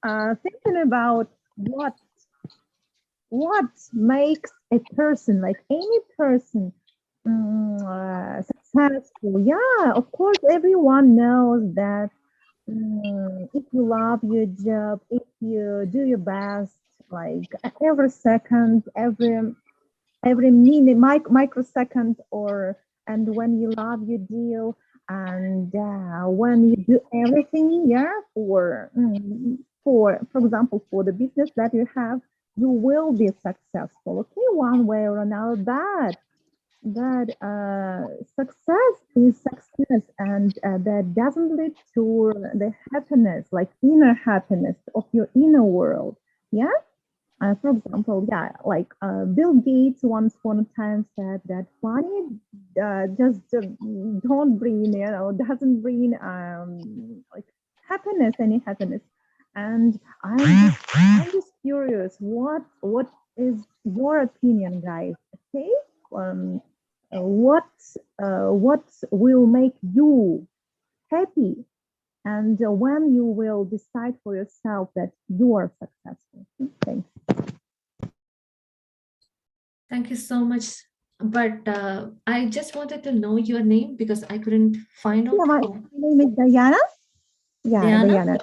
thinking about what makes a person, like any person, successful. Yeah, of course, everyone knows that if you love your job, if you do your best, like every second, every minute, microsecond, or and when you love your deal, and when you do everything, yeah, for example, for the business that you have, you will be successful. Okay, one way or another. But success is success, and that doesn't lead to the happiness, like inner happiness of your inner world. Yeah. For example, yeah, like Bill Gates once upon a time said that money just don't bring, doesn't bring like happiness, any happiness. And I'm just curious, what is your opinion, guys? Okay, um, what will make you happy, and when you will decide for yourself that you are successful? Thanks. Thank you so much. But I just wanted to know your name because I couldn't find Yeah, out. my Oh, name is Diana. Yeah, Diana? Diana.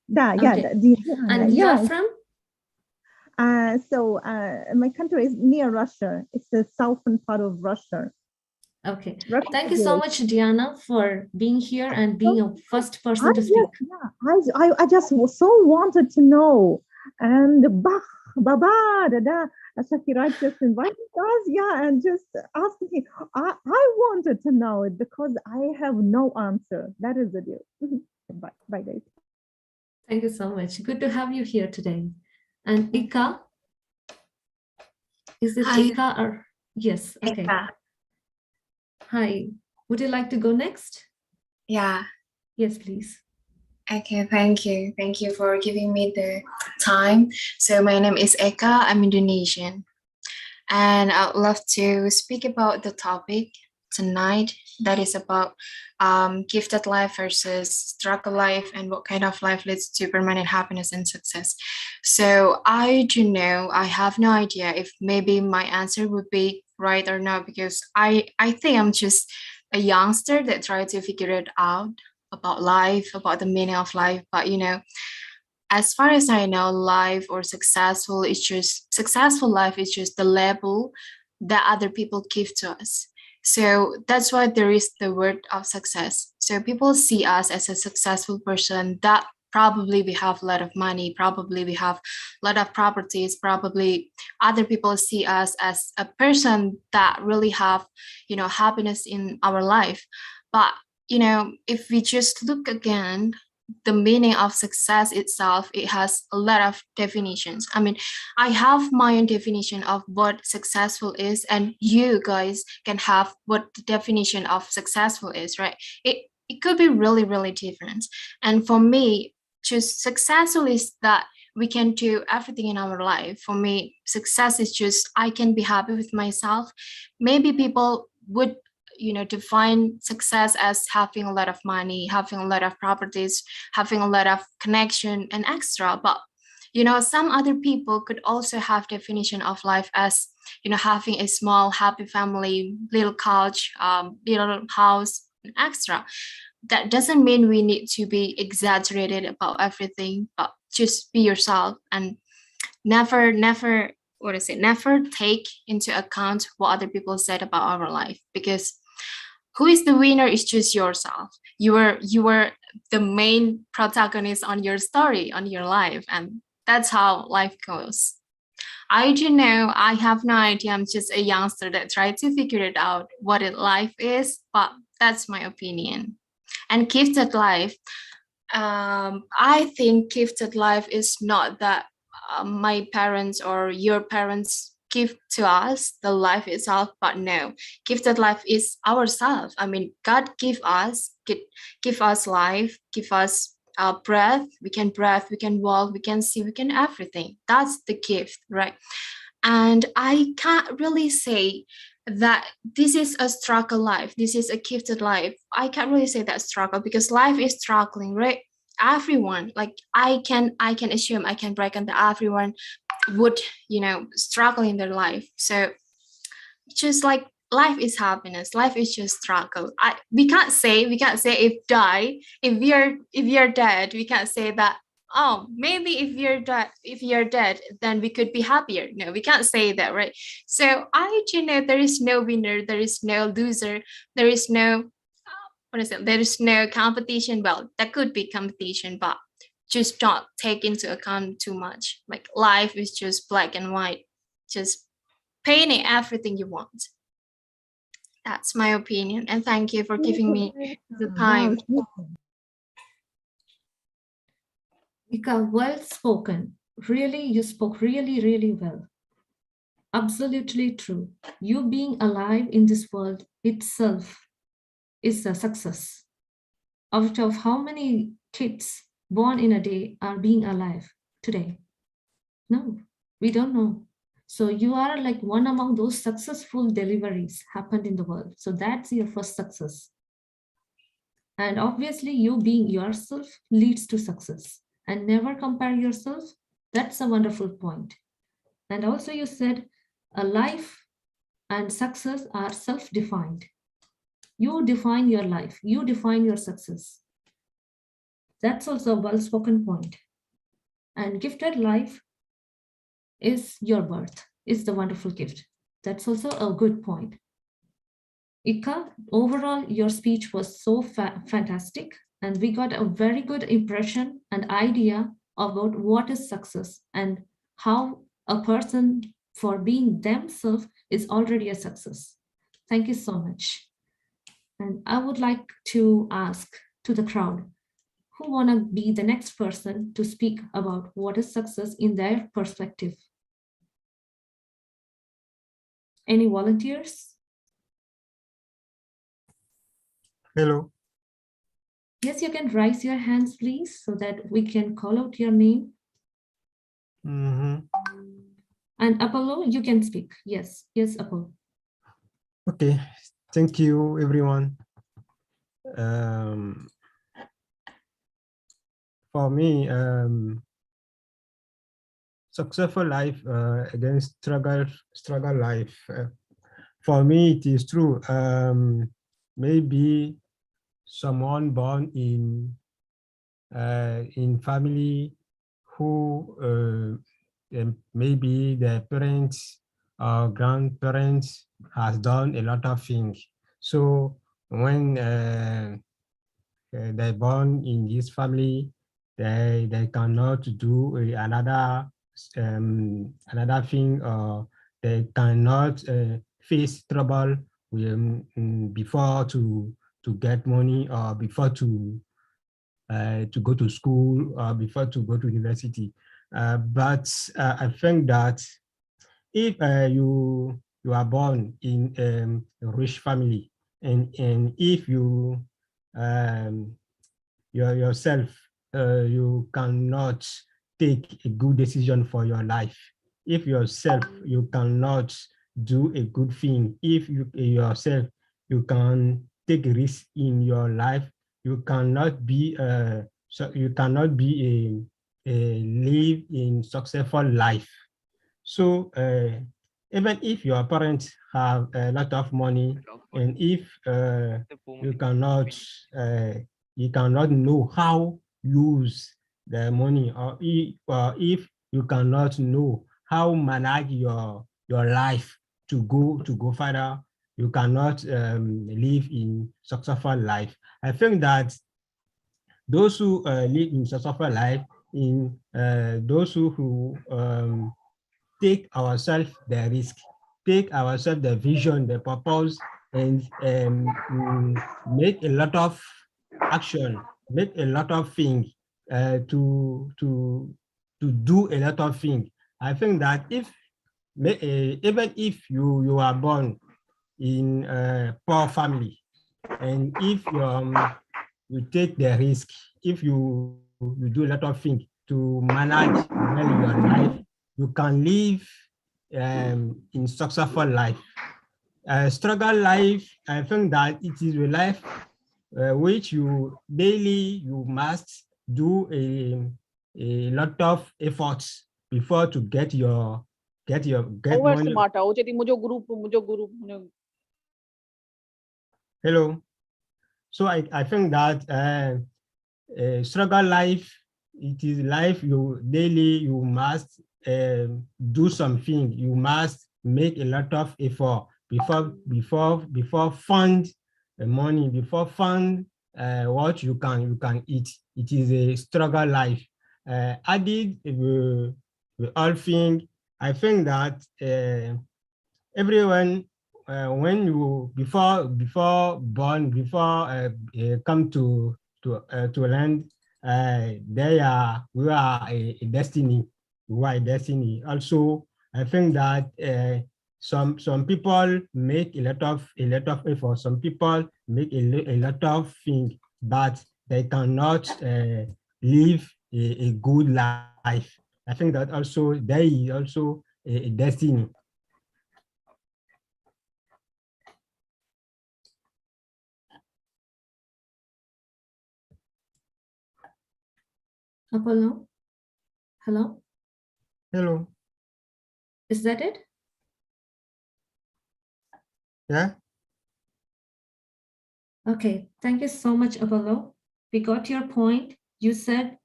Yeah, Okay. Diana. And you are Yeah. from? So my country is near Russia. It's the southern part of Russia. Okay. Russia Thank is you so yours. much, Diana, for being here and So being a first I person to speak. just, yeah, I just so wanted to know. And Bach, Baba, Dada, Shakiraj just invited us, yeah, and just asked me. I wanted to know it because I have no answer. That is the deal. Bye, guys. Thank you so much. Good to have you here today. And Ika, is it Hi, Ika or? Yes, okay. Eka. Hi. Would you like to go next? Yeah. Yes, please. Okay, thank you. Thank you for giving me the time. So my name is Eka. I'm Indonesian. And I'd love to speak about the topic tonight that is about gifted life versus struggle life and what kind of life leads to permanent happiness and success. So I do know, I have no idea if maybe my answer would be right or not, because I think I'm just a youngster that try to figure it out about life, about the meaning of life. But as far as I know, life or successful life is just the label that other people give to us. So that's why there is the word of success. So people see us as a successful person that probably we have a lot of money, probably we have a lot of properties, probably other people see us as a person that really have, happiness in our life. But if we just look again, the meaning of success itself, it has a lot of definitions. I mean, I have my own definition of what successful is, and you guys can have what the definition of successful is, right? It could be really, really different. And for me, just successful is that we can do everything in our life. For me, success is just I can be happy with myself. Maybe people would define success as having a lot of money, having a lot of properties, having a lot of connection and extra. But some other people could also have definition of life as having a small happy family, little couch, little house, and extra. That doesn't mean we need to be exaggerated about everything, but just be yourself and never never take into account what other people said about our life, because who is the winner is just yourself. You are the main protagonist on your story, on your life, and that's how life goes. I do know, I have no idea. I'm just a youngster that tried to figure it out what life is, but that's my opinion. And gifted life, I think gifted life is not that my parents or your parents give to us the life itself, but no, gifted life is ourselves. I mean, God give us life, give us breath. We can breathe, we can walk, we can see, we can everything. That's the gift, right? And I can't really say that this is a struggle life, this is a gifted life. I can't really say that struggle, because life is struggling, right? everyone, like I can assume, I can reckon that everyone would, struggle in their life. So just like life is happiness, life is just struggle. We can't say if we are dead, we can't say that, oh, maybe if you're dead then we could be happier. No, we can't say that, right? So there is no winner, there is no loser, there is no, what is it, there is no competition. Well, that could be competition, but just don't take into account too much. Like life is just black and white, just painting everything you want. That's my opinion. And thank you for giving me the Wow, time. Vika, well spoken. Really, you spoke really, really well. Absolutely true. You being alive in this world itself is a success. Out of how many kids born in a day are being alive today? No, we don't know. So you are like one among those successful deliveries happened in the world. So that's your first success. And obviously, you being yourself leads to success. And never compare yourself. That's a wonderful point. And also, you said a life and success are self-defined. You define your life, you define your success. That's also a well-spoken point. And gifted life is your birth, is the wonderful gift. That's also a good point. Ika, overall, your speech was so fantastic, and we got a very good impression and idea about what is success and how a person, for being themselves, is already a success. Thank you so much. And I would like to ask to the crowd, who want to be the next person to speak about what is success in their perspective? Any volunteers? Hello. Yes, you can raise your hands, please, so that we can call out your name. Mm-hmm. And Apollo, you can speak. Yes, yes, Apollo. Okay, thank you, everyone. For me, successful life against struggle life. For me, it is true. Maybe someone born in family who maybe their parents or grandparents has done a lot of things. So when they born in this family, they cannot do another thing, or they cannot face trouble before to get money, or before to go to school, or before to go to university. But I think that if you are born in a rich family, and if um, yourself you cannot take a good decision for your life, if yourself you cannot do a good thing, if you yourself you can take a risk in your life, you cannot be a live in successful life. So even if your parents have a lot of money, and if you cannot you cannot know how use the money, or if you cannot know how manage your life to go further, you cannot live in successful life. I think that those who live in successful life, in those who take ourselves the risk, take ourselves the vision, the purpose, and make a lot of action, make a lot of things to do a lot of things. I think that if even if you are born in a poor family, and if you take the risk, if you do a lot of things to manage well your life, you can live in successful life. Struggle life, I think that it is a life which you daily you must do a lot of efforts before to get Over money. smart हो jadi मुझे group Hello. So I think that struggle life, it is life you daily, you must do something. You must make a lot of effort before fund money, before fund what you can eat. It is a struggle life. Added, we all think, I think that everyone when you come to land, we are a destiny. We are a destiny. Also, I think that some people make a lot of effort. Some people make a lot of things, but they cannot live a good life. I think that also there is also a destiny. Apollo? Hello? Hello. Is that it? Yeah. Okay, thank you so much, Apollo. We got your point. You said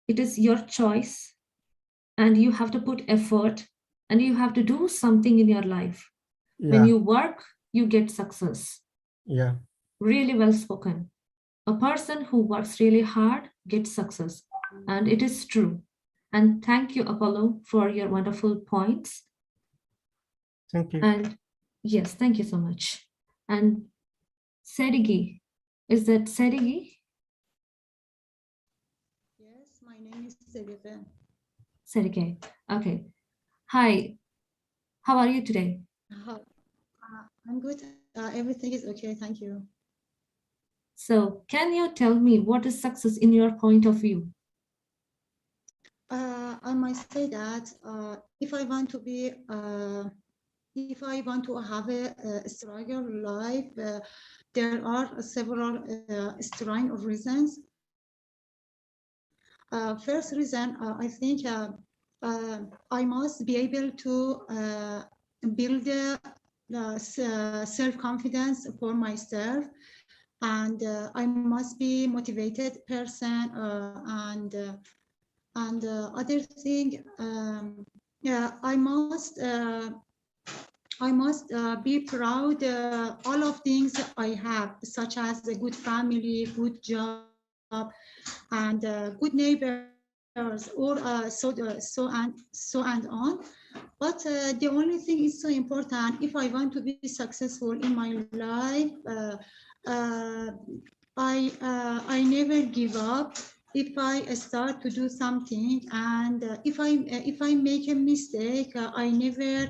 it is your choice and you have to put effort and you have to do something in your life. Yeah. When you work, you get success. Yeah. Really well spoken. A person who works really hard gets success. And it is true. And thank you, Apollo, for your wonderful points. Thank you. And yes, thank you so much. And Serigi, is that Serigi? Yes, my name is Serigi. Sergey. Okay. Hi. How are you today? I'm good. Everything is okay. Thank you. So can you tell me what is success in your point of view? I might say that if I want to have a struggle life, there are several strong reasons. First reason, I think I must be able to build self-confidence for myself, and I must be motivated person, and other thing, yeah, I must be proud all of things I have, such as a good family, good job, and good neighbors, or so and on. But the only thing is so important. If I want to be successful in my life, I never give up. If I start to do something, and if I make a mistake, I never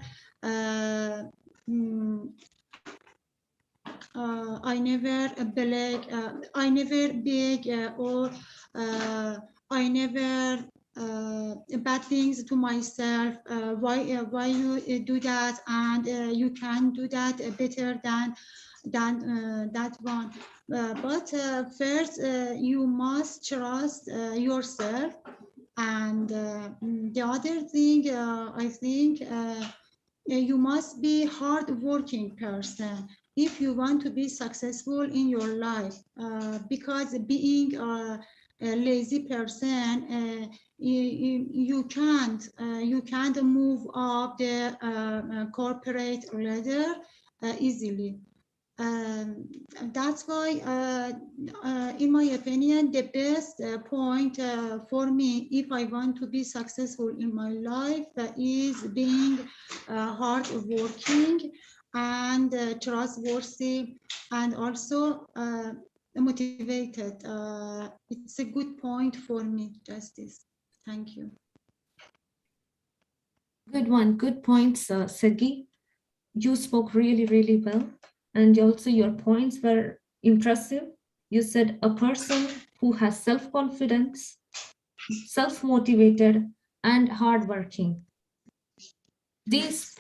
I never beg, or I never bad things to myself. Why you do that, and you can do that better than that one. But first, you must trust yourself. And the other thing, I think, you must be hardworking person if you want to be successful in your life, because being a lazy person, you can't move up the corporate ladder easily. That's why, in my opinion, the best point for me, if I want to be successful in my life, is being hardworking and trustworthy, and also motivated. It's a good point for me, Justice. Thank you. Good one. Good points, Sergey. You spoke really, really well. And also your points were impressive. You said a person who has self-confidence, self-motivated, and hardworking. These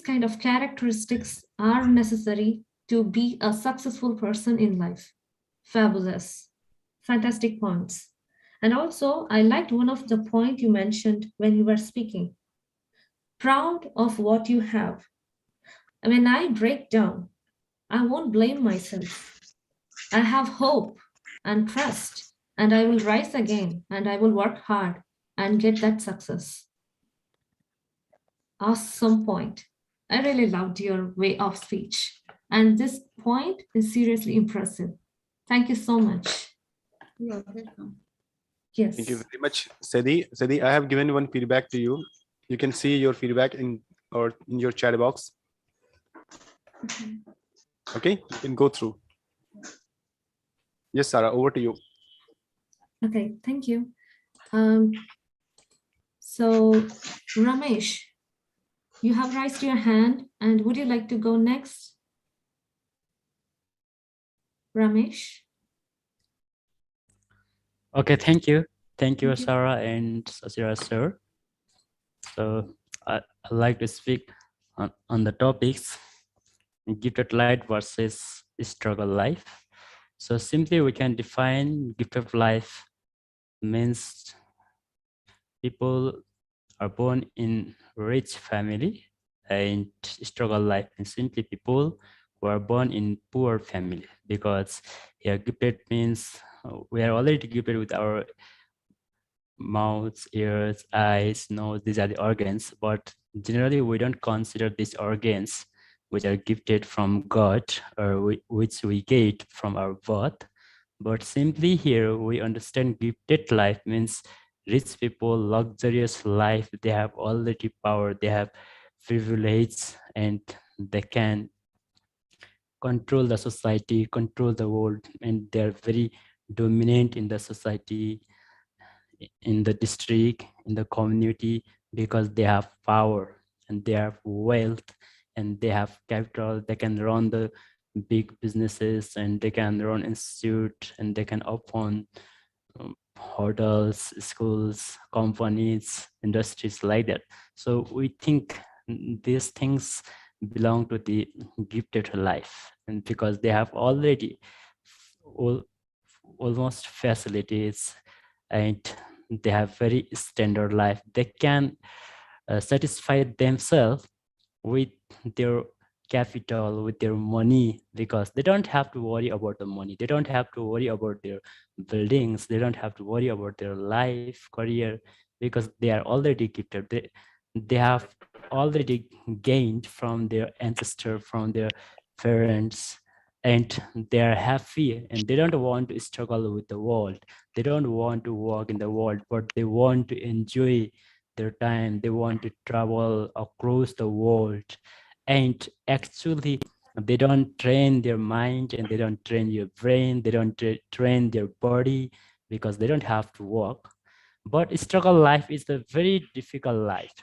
kind of characteristics are necessary to be a successful person in life. Fabulous. Fantastic points. And also, I liked one of the point you mentioned when you were speaking. Proud of what you have. When I break down, I won't blame myself. I have hope and trust, and I will rise again, and I will work hard and get that success. Awesome point. I really loved your way of speech. And this point is seriously impressive. Thank you so much. You're welcome. Yes. Thank you very much, Sadi. Sadi, I have given one feedback to you. You can see your feedback in your chat box. Okay, you can go through. Yes, Sarah, over to you. Okay, thank you. So, Ramesh, you have raised your hand, and would you like to go next? Ramesh? Okay, thank you. Thank you, Thank you. Sarah and Shashiraj sir. So I'd like to speak on the topics gifted life versus struggle life. So simply we can define gifted life means people are born in rich family, and struggle life means simply people who are born in poor family, because here gifted means we are already gifted with our mouths, ears, eyes, nose, these are the organs, but generally we don't consider these organs which are gifted from God or which we get from our birth. But simply here we understand gifted life means rich people, luxurious life, they have already power, they have privilege, and they can control the society, control the world, and they're very dominant in the society, in the district, in the community, because they have power and they have wealth and they have capital. They can run the big businesses and they can run institute and they can open hotels, schools, companies, industries like that. So we think these things belong to the gifted life, and because they have already almost facilities and they have very standard life, they can satisfy themselves with their capital, with their money, because they don't have to worry about the money, they don't have to worry about their buildings, they don't have to worry about their life career, because they are already gifted. They have already gained from their ancestor, from their parents, and they are happy and they don't want to struggle with the world, they don't want to work in the world, but they want to enjoy their time, they want to travel across the world. And actually they don't train their mind and they don't train your brain, they don't train their body, because they don't have to work. But struggle life is a very difficult life.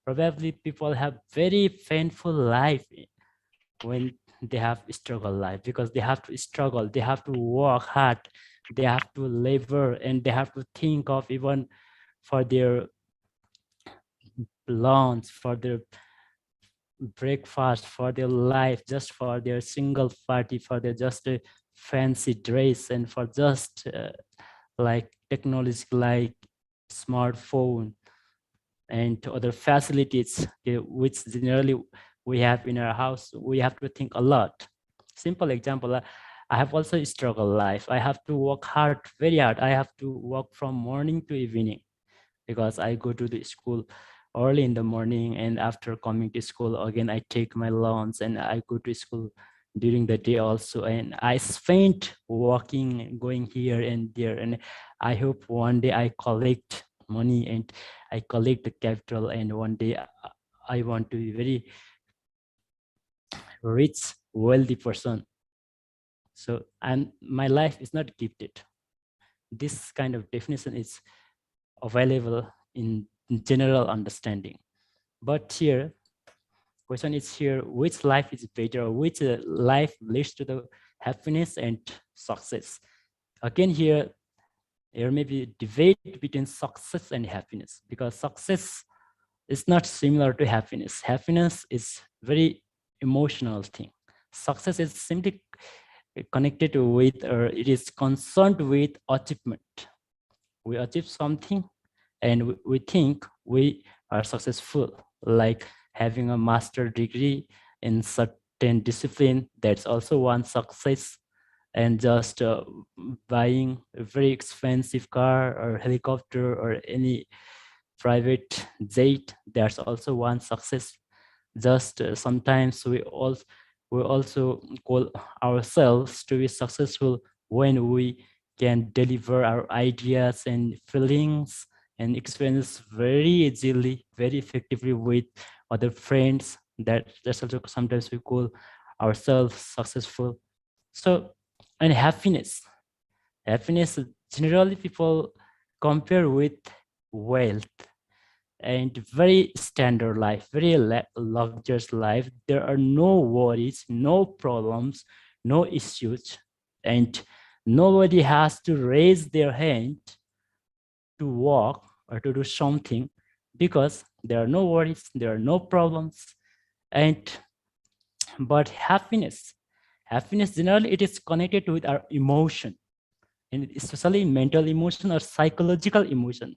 Probably people have very painful life when they have struggle life, because they have to struggle, they have to work hard, they have to labor, and they have to think of even for their lunch, for their breakfast, for their life, just for their single party, for their just a fancy dress, and for just like technology like smartphone and other facilities which generally we have in our house. We have to think a lot. Simple example, I have also struggle life. I have to work hard, very hard. I have to work from morning to evening, because I go to the school early in the morning, and after coming to school again I take my lunch and I go to school during the day also, and I spent walking, going here and there, and I hope one day I collect money and I collect the capital, and one day I want to be very rich, wealthy person. So, and my life is not gifted. This kind of definition is available in general understanding. But here, question is here, which life is better, which life leads to the happiness and success? Again, here may be debate between success and happiness, because success is not similar to happiness. Happiness is very emotional thing. Success is simply connected with, or it is concerned with achievement. we achieve something and we think we are successful, like having a master degree in certain discipline, that's also one success. And just buying a very expensive car or helicopter or any private jet, that's also one success. Just sometimes we also call ourselves to be successful when we can deliver our ideas and feelings and experience very easily, very effectively with other friends. That's also sometimes we call ourselves successful. So, and happiness generally people compare with wealth and very standard life, very luxurious life. There are no worries, no problems, no issues, and nobody has to raise their hand to walk or to do something because there are no worries, there are no problems. And but happiness generally it is connected with our emotion, and especially mental emotion or psychological emotion.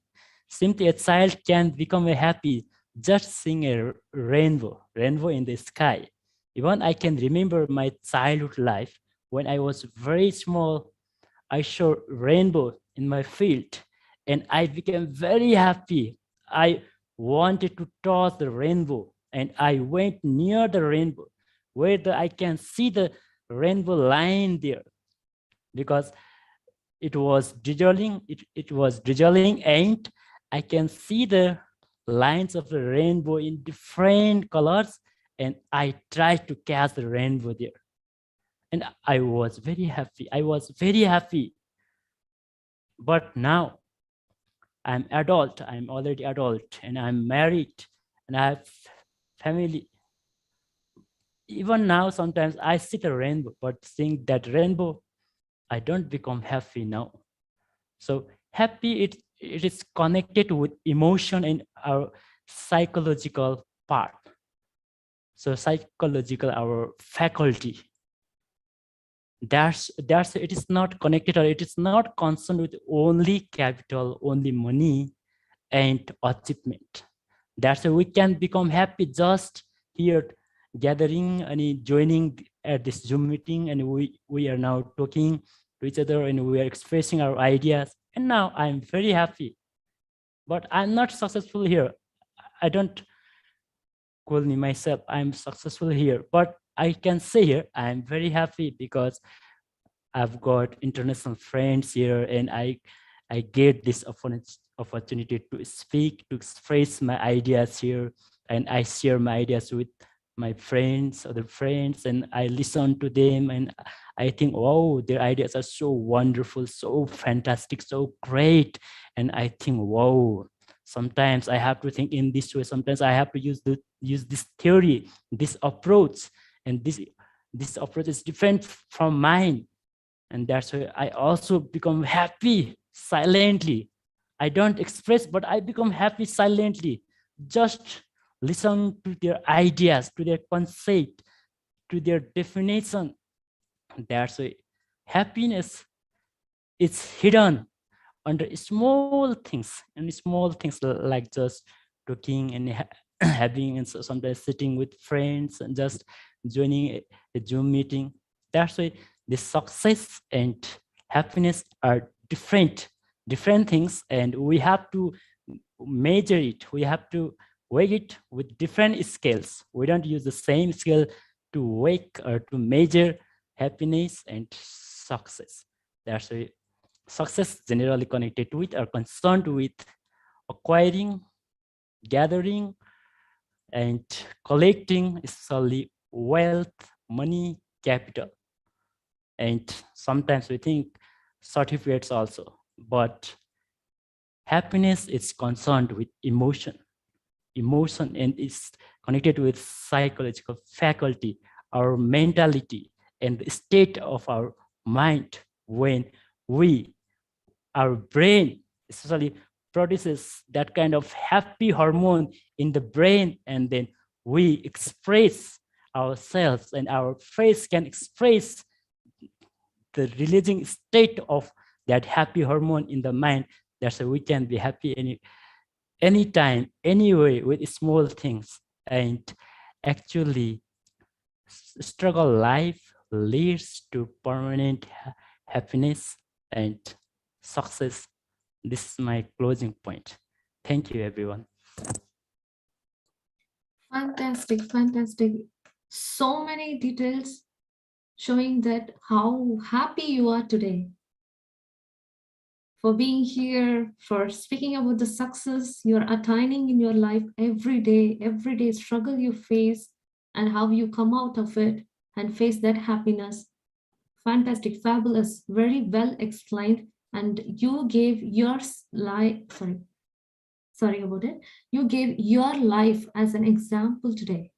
Simply a child can become a happy just seeing a rainbow in the sky. Even I can remember my childhood life when I was very small. I saw rainbow in my field and I became very happy. I wanted to touch the rainbow and I went near the rainbow where I can see the rainbow line there, because it was drizzling, it was drizzling, and I can see the lines of the rainbow in different colors, and I tried to catch the rainbow there. And I was very happy. I was very happy. But now I'm adult, I'm already adult, and I'm married, and I have family. Even now, sometimes I see the rainbow, but seeing that rainbow, I don't become happy now. So happy, it is connected with emotion and our psychological part. So psychological, our faculty. That's it is not connected, or it is not concerned with only capital, only money and achievement. That's why we can become happy just here gathering and joining at this Zoom meeting, and we are now talking to each other and we are expressing our ideas. And now I'm very happy, but I'm not successful here. I don't call me myself I'm successful here, but I can say here I'm very happy because I've got international friends here, and I get this opportunity to speak, to express my ideas here, and I share my ideas with my friends, other friends, and I listen to them, and I think, wow, their ideas are so wonderful, so fantastic, so great. And I think, wow, sometimes I have to think in this way. Sometimes I have to use this theory, this approach, and this approach is different from mine. And that's why I also become happy silently. I don't express, but I become happy silently. Just listen to their ideas, to their concept, to their definition. That's why happiness is hidden under small things, and small things like just talking and having, and sometimes sitting with friends and just joining a Zoom meeting. That's why the success and happiness are different things, and we have to measure it. We have to weigh it with different scales. We don't use the same scale to weigh or to measure happiness and success. That's why success generally connected with or concerned with acquiring, gathering, and collecting, especially wealth, money, capital. And sometimes we think certificates also, but happiness is concerned with emotion, and is connected with psychological faculty, our mentality, and the state of our mind when our brain especially produces that kind of happy hormone in the brain, and then we express ourselves, and our face can express the releasing state of that happy hormone in the mind. That's why we can be happy anytime, anyway, with small things. And actually, struggle life leads to permanent happiness and success. This is my closing point. Thank you, everyone. Fantastic, fantastic. So many details showing that how happy you are today, for being here, for speaking about the success you're attaining in your life every day struggle you face, and how you come out of it and face that happiness. Fantastic, fabulous, very well explained. And you gave your life, sorry about it. You gave your life as an example today.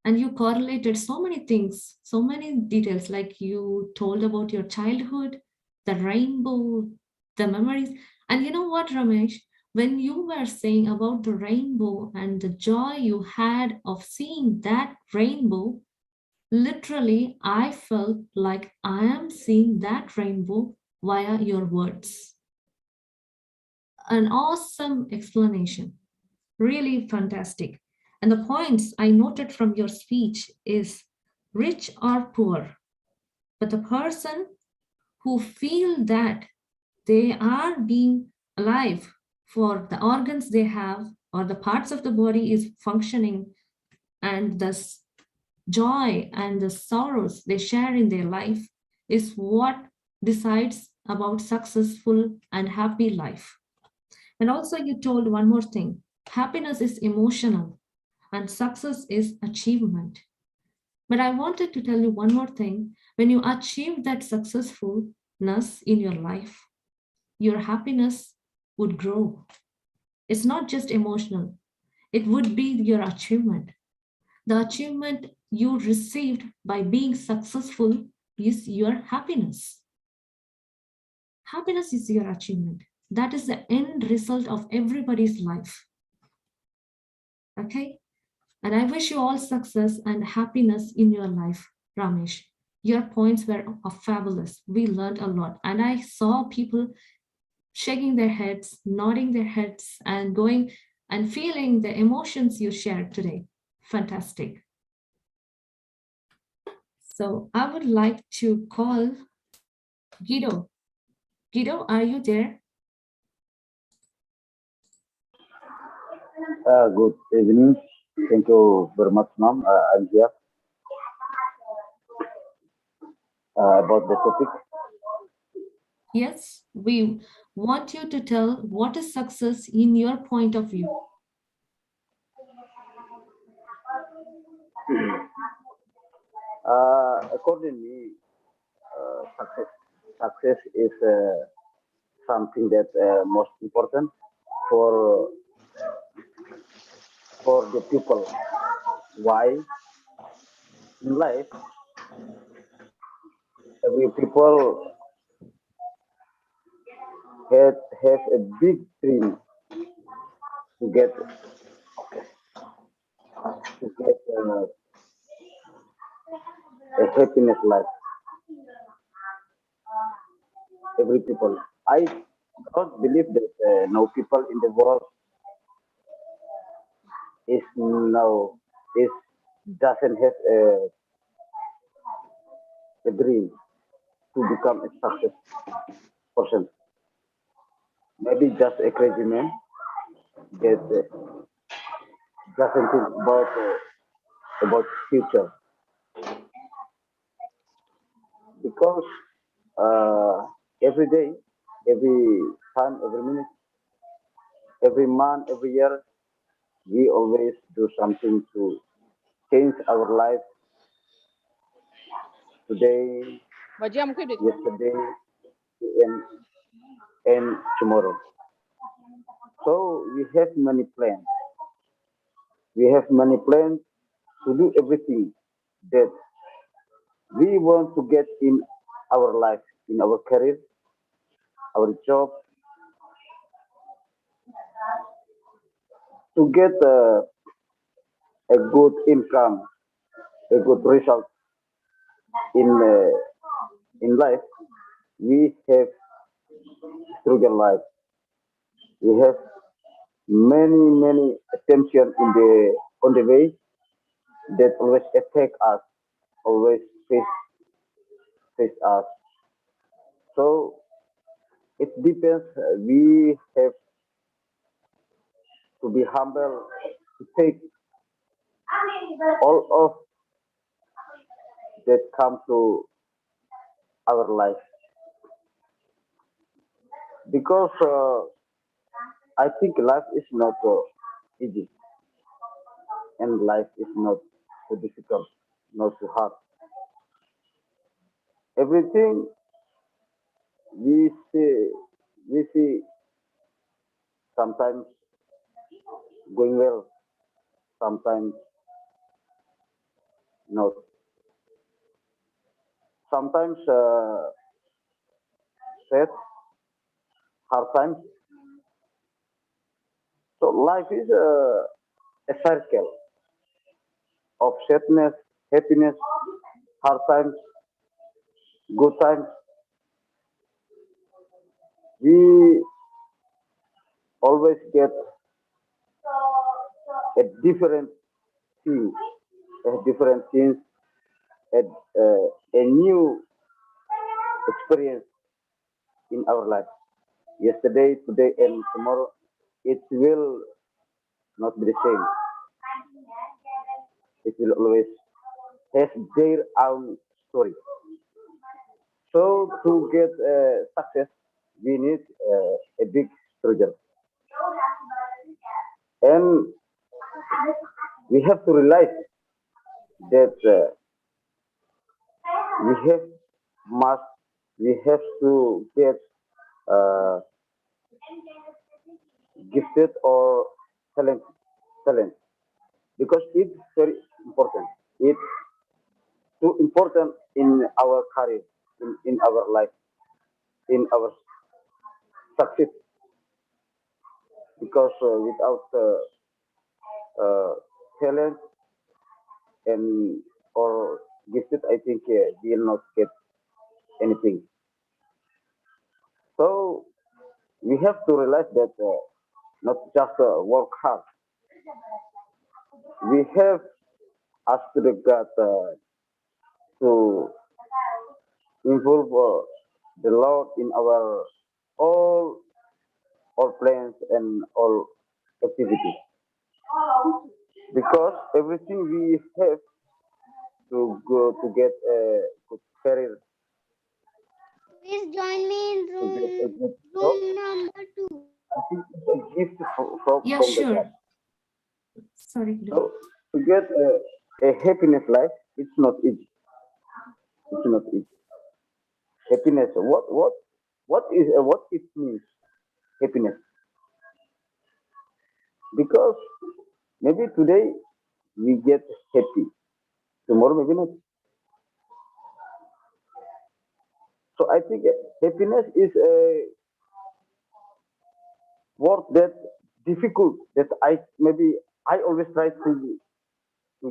And you correlated so many things, so many details, like you told about your childhood, the rainbow, the memories. And you know what, Ramesh? When you were saying about the rainbow and the joy you had of seeing that rainbow, literally, I felt like I am seeing that rainbow via your words. An awesome explanation. Really fantastic. And the points I noted from your speech is rich or poor, but the person who feel that they are being alive for the organs they have or the parts of the body is functioning, and the joy and the sorrows they share in their life is what decides about successful and happy life. And also you told one more thing, happiness is emotional and success is achievement. But I wanted to tell you one more thing. When you achieve that successfulness in your life, your happiness would grow. It's not just emotional, it would be your achievement. The achievement you received by being successful is your happiness. Happiness is your achievement. That is the end result of everybody's life. Okay? And I wish you all success and happiness in your life, Ramesh. Your points were fabulous. We learned a lot. And I saw people shaking their heads, nodding their heads, and going and feeling the emotions you shared today. Fantastic. So I would like to call Guido. Guido, are you there? Good evening. Thank you very much, ma'am. I'm here about the topic. Yes, we want you to tell what is success in your point of view. According to me, success is something that most important for the people. Why? In life, every people have a big dream to get a happiness life. Every people. I don't believe that no people in the world is no is doesn't have a dream to become a success person. Maybe just a crazy man that doesn't think about future because every day, every time, every minute, every month, every year, we always do something to change our life today, yesterday, and tomorrow. So we have many plans. We have many plans to do everything that we want to get in our life, in our career, our job, to get a good income, a good result in life. We have struggle life. We have many attention in the on the way that always attack us, always face us. So it depends. We have to be humble to take all of that come to our life because I think life is not easy and life is not so difficult, not so hard. Everything we see, we see sometimes going well, sometimes not. Sometimes sad, hard times. So life is a circle of sadness, happiness, hard times, good times. We always get a different thing, different things, a, a new experience in our life. Yesterday, today, and tomorrow, it will not be the same. It will always have their own story. So to get success, we need a big struggle, and we have to realize that we have must we have to get uh, gifted or talent talent because it's very important. It's too important in our career, in our life, in our success. Because without talent and or gifted, I think we'll not get anything. So we have to realize that not just work hard. We have asked the God to involve the Lord in our all all plans and all activities because everything we have to go to get a good career, Please join me in to get a room good job. room number 2. I think it's a gift Yeah, from the God. sure. Sorry, Guido. So to get a happiness life, it's not easy. It's not easy. Happiness. What it means? Happiness. Because maybe today we get happy, tomorrow maybe not. So I think happiness is a word that difficult that I always try to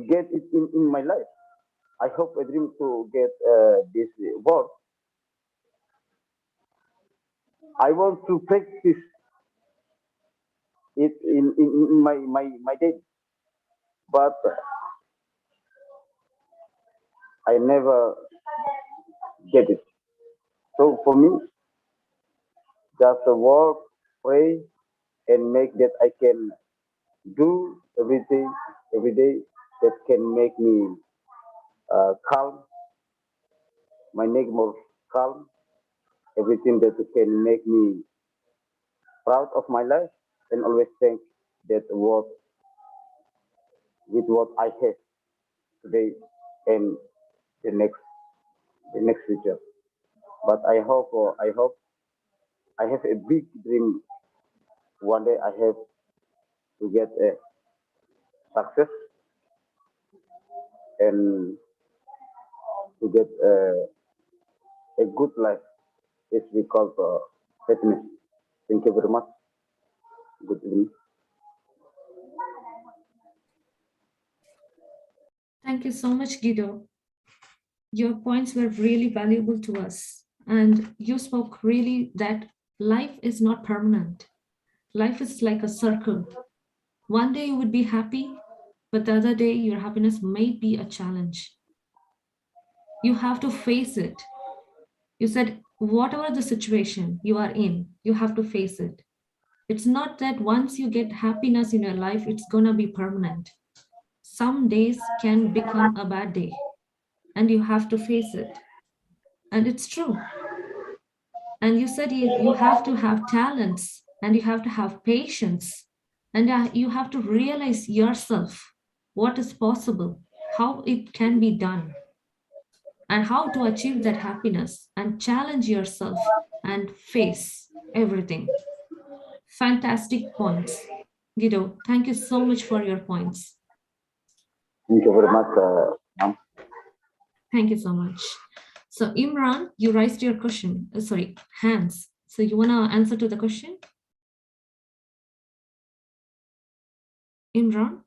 get it in my life. I hope I dream to get this word. I want to practice it in my day, but I never get it. So for me, just a work, pray, and make that I can do everything every day that can make me calm, my neck more calm, everything that can make me proud of my life, and always think that what with what I have today and the next the next future. But I hope I have a big dream. One day I have to get a success and to get a good life. It's because happiness. Thank you very much. Good evening. Thank you so much, Guido. Your points were really valuable to us. And you spoke really that life is not permanent. Life is like a circle. One day you would be happy, but the other day your happiness may be a challenge. You have to face it. You said, whatever the situation you are in, you have to face it. It's not that once you get happiness in your life, it's gonna be permanent. Some days can become a bad day and you have to face it. And it's true. And you said you have to have talents and you have to have patience and you have to realize yourself what is possible, how it can be done, and how to achieve that happiness and challenge yourself and face everything. Fantastic points. Guido, thank you so much for your points. Thank you very much, ma'am. Thank you so much. So Imran, you raised your question, sorry, hands. So you want to answer to the question? Imran?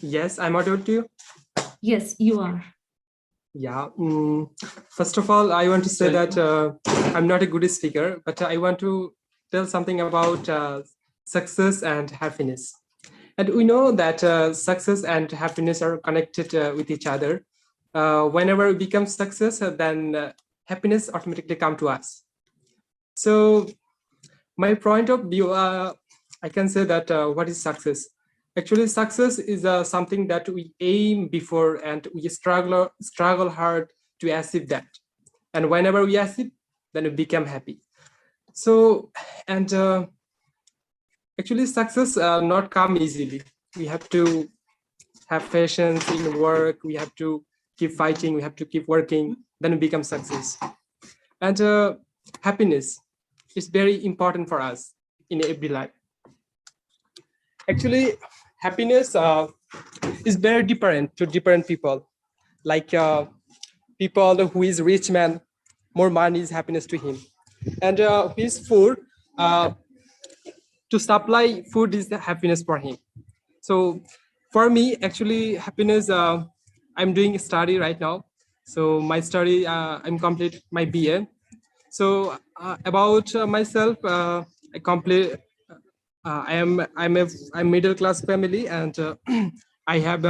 Yes, I'm audible to you. Yes, you are. Yeah. First of all, I want to say that I'm not a good speaker, but I want to tell something about success and happiness. And we know that success and happiness are connected with each other. Whenever we become success, then happiness automatically come to us. So my point of view, I can say that what is success? Actually, success is something that we aim before and we struggle hard to achieve that. And whenever we achieve, then we become happy. So, and actually success not come easily. We have to have patience in work. We have to keep fighting. We have to keep working. Then we become success. And happiness is very important for us in every life. Actually, happiness is very different to different people. Like people who is rich man, more money is happiness to him. And who is poor, to supply food is the happiness for him. So for me, actually, happiness, I'm doing a study right now. So my study, I'm complete my BA. So about myself, I complete. I'm middle class family, and I have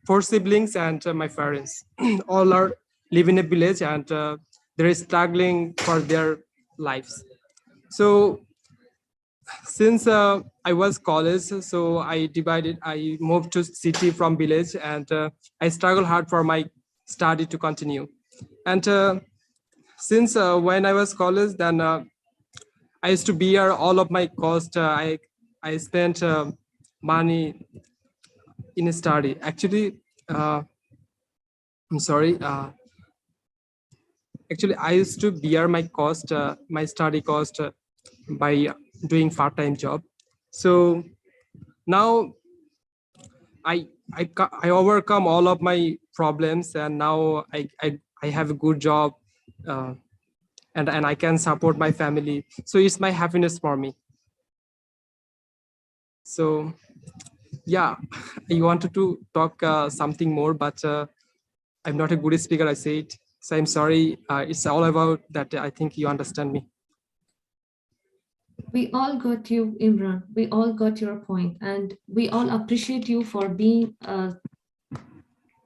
4 siblings and my parents. All are live in a village, and they're struggling for their lives. So since I was college, so I moved to city from village, and I struggle hard for my study to continue. And since when I was college, then I used to bear all of my cost. I spent money in a study. Actually, I'm sorry. Actually, I used to bear my cost, my study cost, by doing part-time job. So now I overcome all of my problems, and now I have a good job, and I can support my family. So it's my happiness for me. So yeah, I wanted to talk something more, but I'm not a good speaker, I say it. So I'm sorry. It's all about that. I think you understand me. We all got you, Imran. We all got your point, and we all appreciate you for being a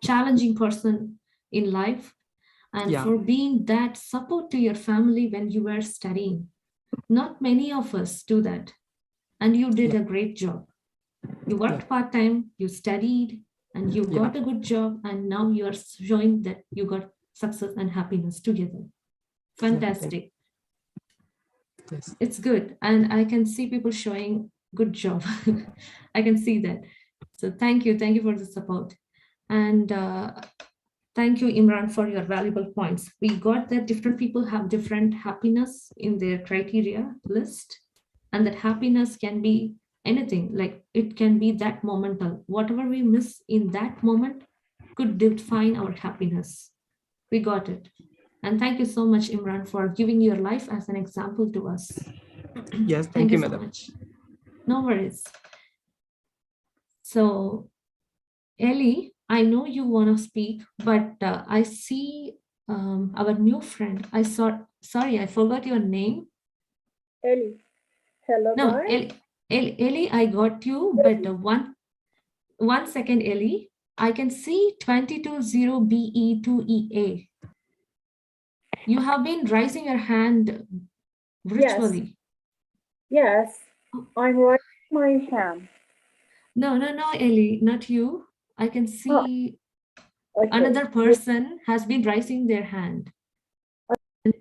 challenging person in life and for being that support to your family when you were studying. Not many of us do that, and you did a great job. You worked part-time, you studied, and you got a good job, and now you are showing that you got success and happiness together. Fantastic. Yes. It's good, and I can see people showing good job. I can see that. So thank you for the support, and thank you, Imran, for your valuable points. We got that different people have different happiness in their criteria list, and that happiness can be anything. Like it can be that momental. Whatever we miss in that moment could define our happiness. We got it. And thank you so much, Imran, for giving your life as an example to us. Yes, thank you, so madam. much. No worries. So, Ellie, I know you want to speak, but I see our new friend. I saw sorry, I forgot your name. Ellie. Hello, No, guys. Ellie, I got you, but one second, Ellie. I can see 220BE2EA. You have been raising your hand virtually. Yes, I'm raising my hand. No, Ellie, not you. I can see another person has been raising their hand. And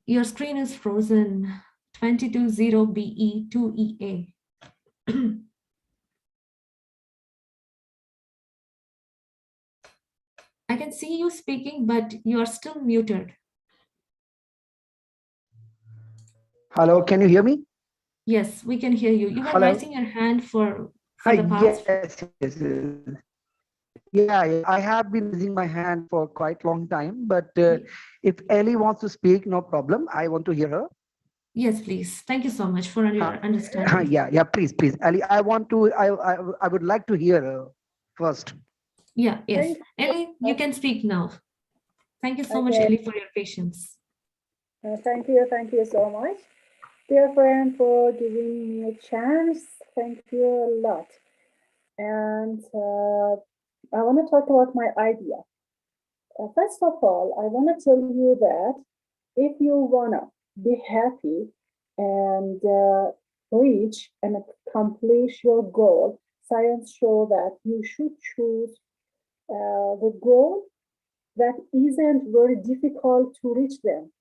your screen is frozen. 220BE2EA. I can see you speaking, but you are still muted. Hello, can you hear me? Yes, we can hear you. You were Hello. raising your hand for the past. Yes. Yeah, I have been raising my hand for quite long time, but if Ellie wants to speak, no problem. I want to hear her. Yes, please. Thank you so much for your understanding. Yeah, please, Ellie. I would like to hear her first. Yeah, yes. Ellie, you can speak now. Thank you so much, Ellie, for your patience. Thank you so much, dear friend, for giving me a chance. Thank you a lot. And I want to talk about my idea. First of all, I want to tell you that if you want to be happy and reach and accomplish your goal, science shows that you should choose the goal that isn't very difficult to reach them.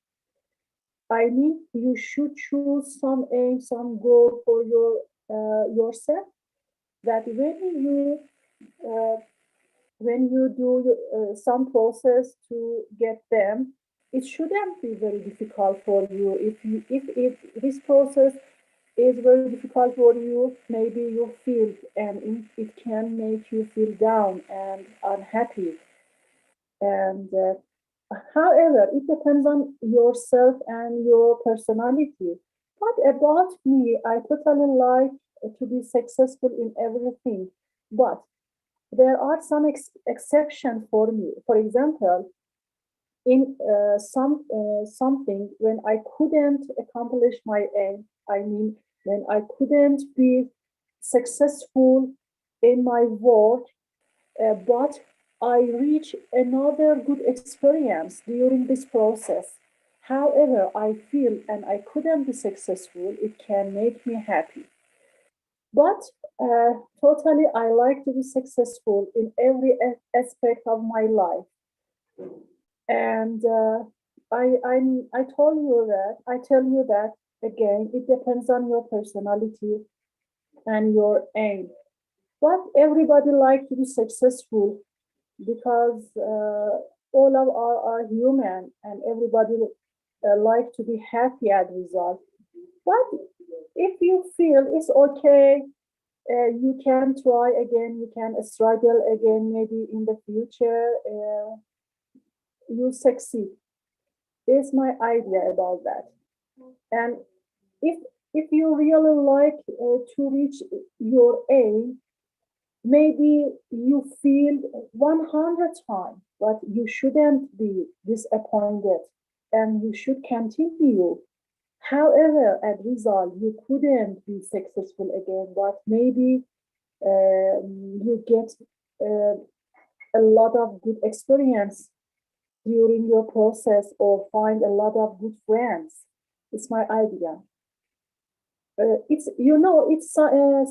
I mean, you should choose some aim, some goal for yourself. That uh, when you do some process to get them, it shouldn't be very difficult for you. If this process is very difficult for you, maybe you feel and it can make you feel down and unhappy. And however, it depends on yourself and your personality. But about me, I totally like to be successful in everything. But there are some exceptions for me. For example, in something when I couldn't accomplish my aim, I mean, when I couldn't be successful in my work, but I reach another good experience during this process. However, I feel and I couldn't be successful, it can make me happy. But totally, I like to be successful in every aspect of my life. And I told you that I tell you that again. It depends on your personality and your aim. But everybody like to be successful because all of are human and everybody like to be happy at result. But if you feel it's okay, you can try again, you can struggle again, maybe in the future you succeed. Is my idea about that. And if if you really like to reach your aim, maybe you feel 100 times, but you shouldn't be disappointed and you should continue. However, at result, you couldn't be successful again, but maybe you get uh, a lot of good experience during your process or find a lot of good friends. It's my idea. It's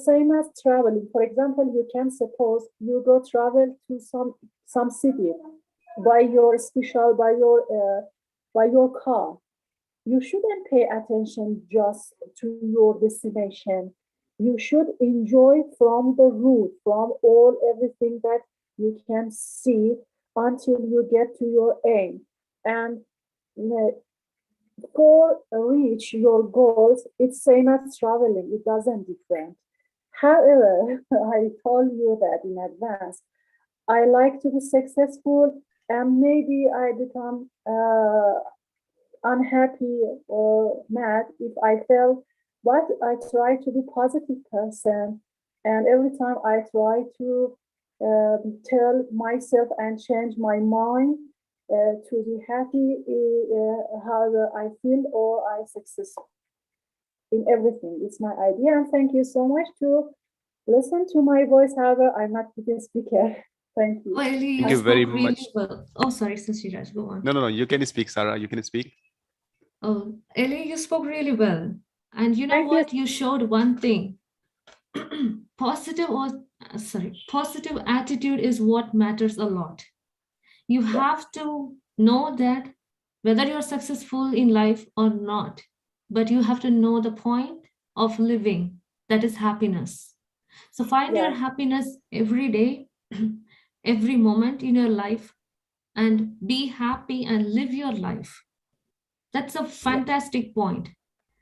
same as traveling. For example, you can suppose you go travel to some city by your special by your car. You shouldn't pay attention just to your destination. You should enjoy from the route, from all everything that you can see until you get to your aim. And uh, for reach your goals, it's same as traveling. It doesn't different. However, I told you that in advance. I like to be successful, and maybe I become unhappy or mad if I fail. But I try to be positive person, and every time I try to tell myself and change my mind to be happy, how I feel or I success in everything. It's my idea, and thank you so much to listen to my voice. However, I'm not the speaker. Thank you. Oh, Ellie, Thank you you very spoke really much. well. Oh, sorry, Shashiraj, go on. No, no, no. You can speak, Sarah. You can speak. Oh, Ellie, you spoke really well. And you know Thank you. what? You showed one thing. Positive positive attitude is what matters a lot. You have to know that whether you're successful in life or not, but you have to know the point of living, that is happiness. So find your Yeah. happiness every day, every moment in your life, and be happy and live your life. That's a fantastic point.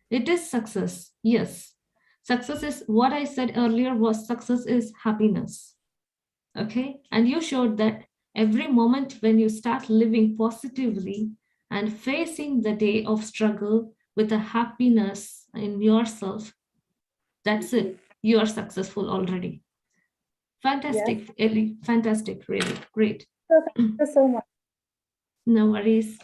It is success. Yes. Success is what I said earlier was success is happiness. Okay. And you showed that every moment when you start living positively and facing the day of struggle with a happiness in yourself, that's it. You are successful already. Fantastic, Ellie. Fantastic. Really great. Thank you so much. No worries.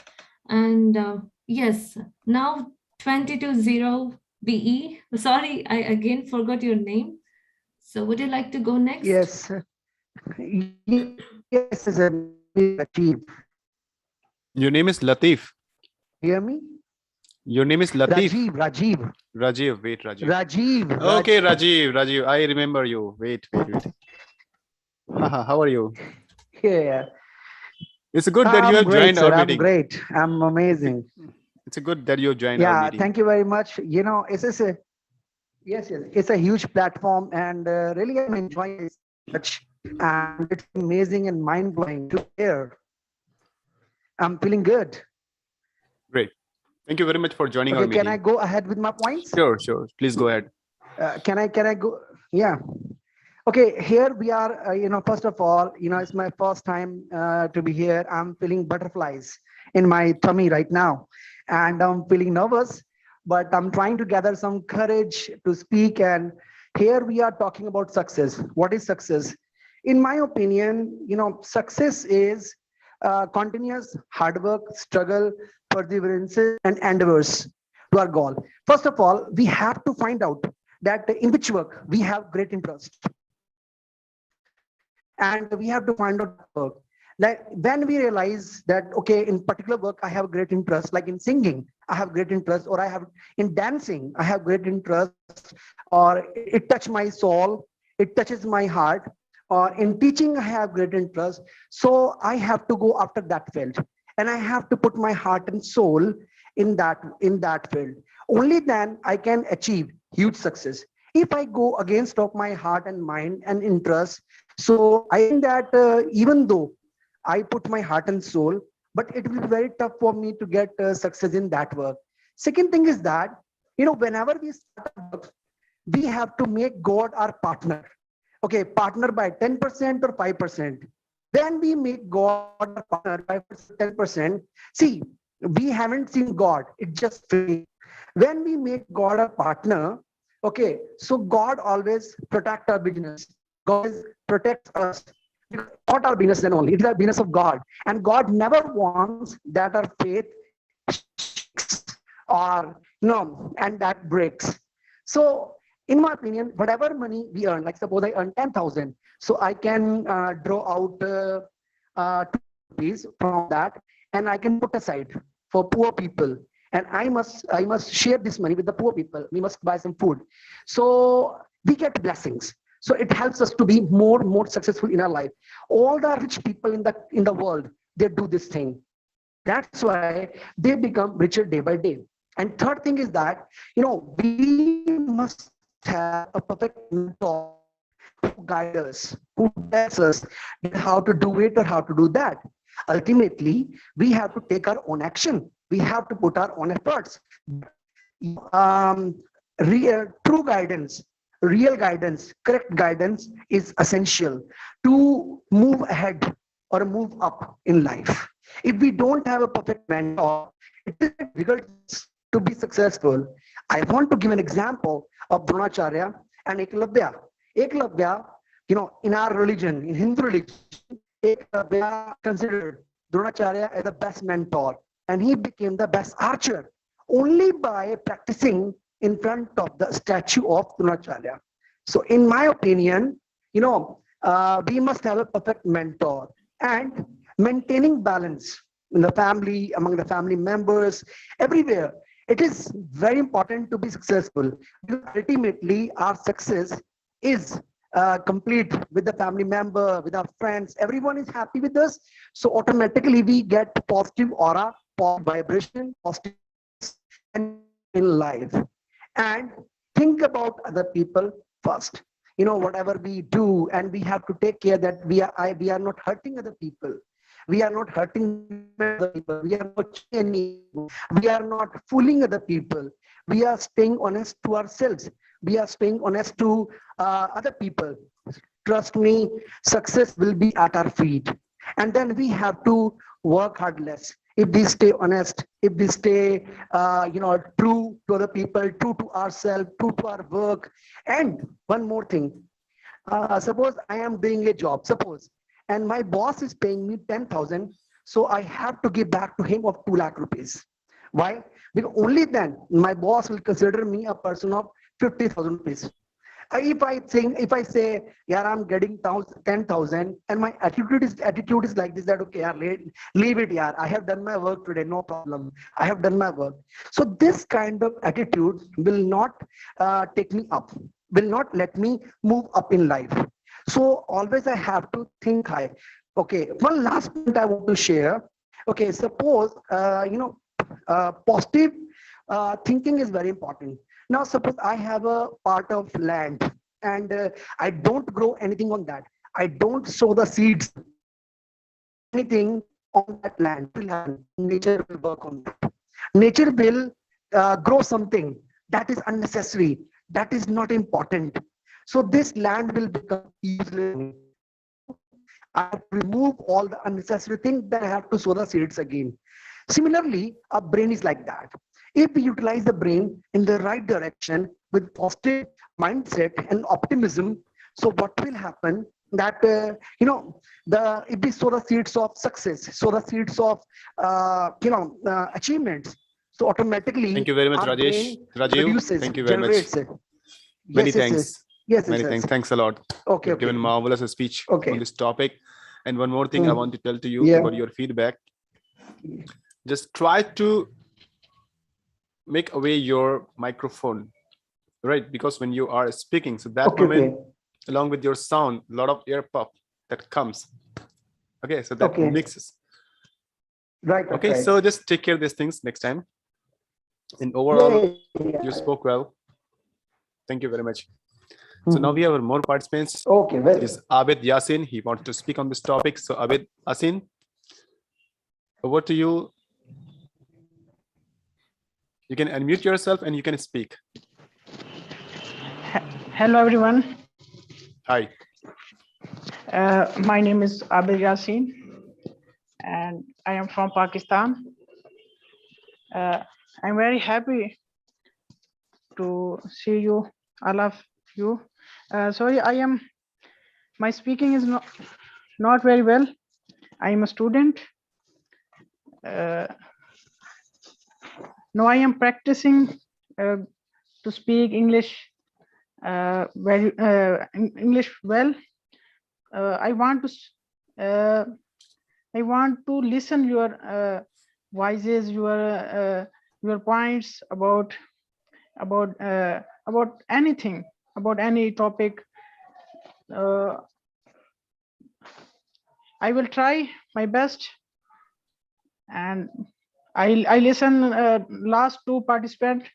And yes, now 220 BE. Sorry, I again forgot your name. So would you like to go next? Yes. Yes, is a Latif. Your name is Latif. Hear me? Your name is Latif. Rajiv. Rajiv. Wait, Rajiv. Rajiv. Okay, Rajiv. I remember you. Wait. Haha, how are you? Yeah. It's good that you I'm have great, joined sir. our I'm meeting. great. I'm amazing. It's a good that you have joined our Yeah, meeting. thank you very much. You know, it's a yes, it's a huge platform, and really I'm enjoying it much, and it's amazing and mind blowing to hear. I'm feeling good. Great. Thank you very much for joining our Okay, meeting. can I go ahead with my points? Sure. Please go ahead. Can I go? Yeah. Okay, here we are. You know, first of all, you know, it's my first time to be here. I'm feeling butterflies in my tummy right now, and I'm feeling nervous, but I'm trying to gather some courage to speak. And here we are talking about success. What is success? In my opinion, you know, success is continuous hard work, struggle, perseverance, and endeavors to our goal. First of all, we have to find out that in which work we have great interest, and we have to find out work. Like when we realize that, okay, in particular work I have great interest, like in singing I have great interest, or I have in dancing I have great interest, or it touches my soul, it touches my heart, or in teaching I have great interest, so I have to go after that field, and I have to put my heart and soul in that field. Only then I can achieve huge success. If I go against of my heart and mind and interest, so I think that even though I put my heart and soul, but it will be very tough for me to get success in that work. Second thing is that, you know, whenever we start a work, we have to make God our partner. Okay, partner by 10% or 5%. When we make God our partner by 10%, see, we haven't seen God, it's just free. When we make God a partner, okay, so God always protect our business. God protects us. Not our business then only, it is our business of God. And God never wants that our faith shakes or no, and that breaks. So in my opinion, whatever money we earn, like suppose I earn 10,000, so I can draw out 2 rupees from that, and I can put aside for poor people. And I must share this money with the poor people. We must buy some food. So we get blessings. So it helps us to be more successful in our life. All the rich people in the world, they do this thing. That's why they become richer day by day. And third thing is that, you know, we must have a perfect mentor who guides us, who tells us how to do it or how to do that. Ultimately, we have to take our own action. We have to put our own efforts. True guidance, real guidance, correct guidance is essential to move ahead or move up in life. If we don't have a perfect mentor, it is difficult to be successful. I want to give an example of Dronacharya and Eklavya. Eklavya, you know, in our religion, in Hindu religion, Eklavya considered Dronacharya as the best mentor, and he became the best archer only by practicing in front of the statue of Dronacharya. So in my opinion, we must have a perfect mentor, and maintaining balance in the family, among the family members, everywhere. It is very important to be successful, because ultimately our success is complete with the family member, with our friends. Everyone is happy with us, so automatically we get positive aura, positive vibration, positive and in life. And think about other people first. Whatever we do, and we have to take care that we are not hurting other people. We are not hurting other people. We are not cheating. We are not fooling other people. We are staying honest to ourselves. We are staying honest to other people. Trust me, success will be at our feet. And then we have to work hard less. If we stay honest, if we stay, true to other people, true to ourselves, true to our work. And one more thing, suppose I am doing a job, and my boss is paying me 10,000, so I have to give back to him of 2 lakh rupees. Why? Because only then my boss will consider me a person of 50,000 rupees. If I say, yeah, I'm getting 10,000, and my attitude is like this, that okay, yeah, leave it, yeah, I have done my work today, no problem, I have done my work. So this kind of attitude will not take me up, will not let me move up in life. So always I have to think high. Okay, one last point I want to share. Okay, suppose positive thinking is very important. Now, suppose I have a part of land, and I don't grow anything on that. I don't sow the seeds, anything on that land. Will happen. Nature will work on that. Nature will grow something that is unnecessary, that is not important. So this land will become useless. I have to remove all the unnecessary things, then I have to sow the seeds again. Similarly, a brain is like that. If we utilize the brain in the right direction with positive mindset and optimism, so what will happen that if we sow the seeds of success, sow the seeds of achievements, so automatically Thank you very much, our Rajesh. brain Rajiv, produces, thank you very much. generates it. Many Yes, yes, thanks. yes, Many yes, thanks. yes. Thanks a lot. Okay, You've given okay. marvelous speech Okay. on this topic. And one more thing I want to tell to you Yeah. about your feedback. Just try to make away your microphone, right? Because when you are speaking, so that moment, along with your sound, a lot of air pop that comes. Okay, so that mixes. Right. Okay, right. so just take care of these things next time. And overall, you spoke well. Thank you very much. So now we have more participants. Okay, well. It is Abid Yasin. He wants to speak on this topic. So Abid Yasin, over to you. You can unmute yourself and you can speak. Hello, everyone. Hi. My name is Abid Yasin, and I am from Pakistan. I'm very happy to see you, all of you. Sorry, my speaking is not very well. I am a student. Now I am practicing to speak English English well. I want to listen your voices, your points about anything, about any topic. I will try my best, and I listen last 2 participants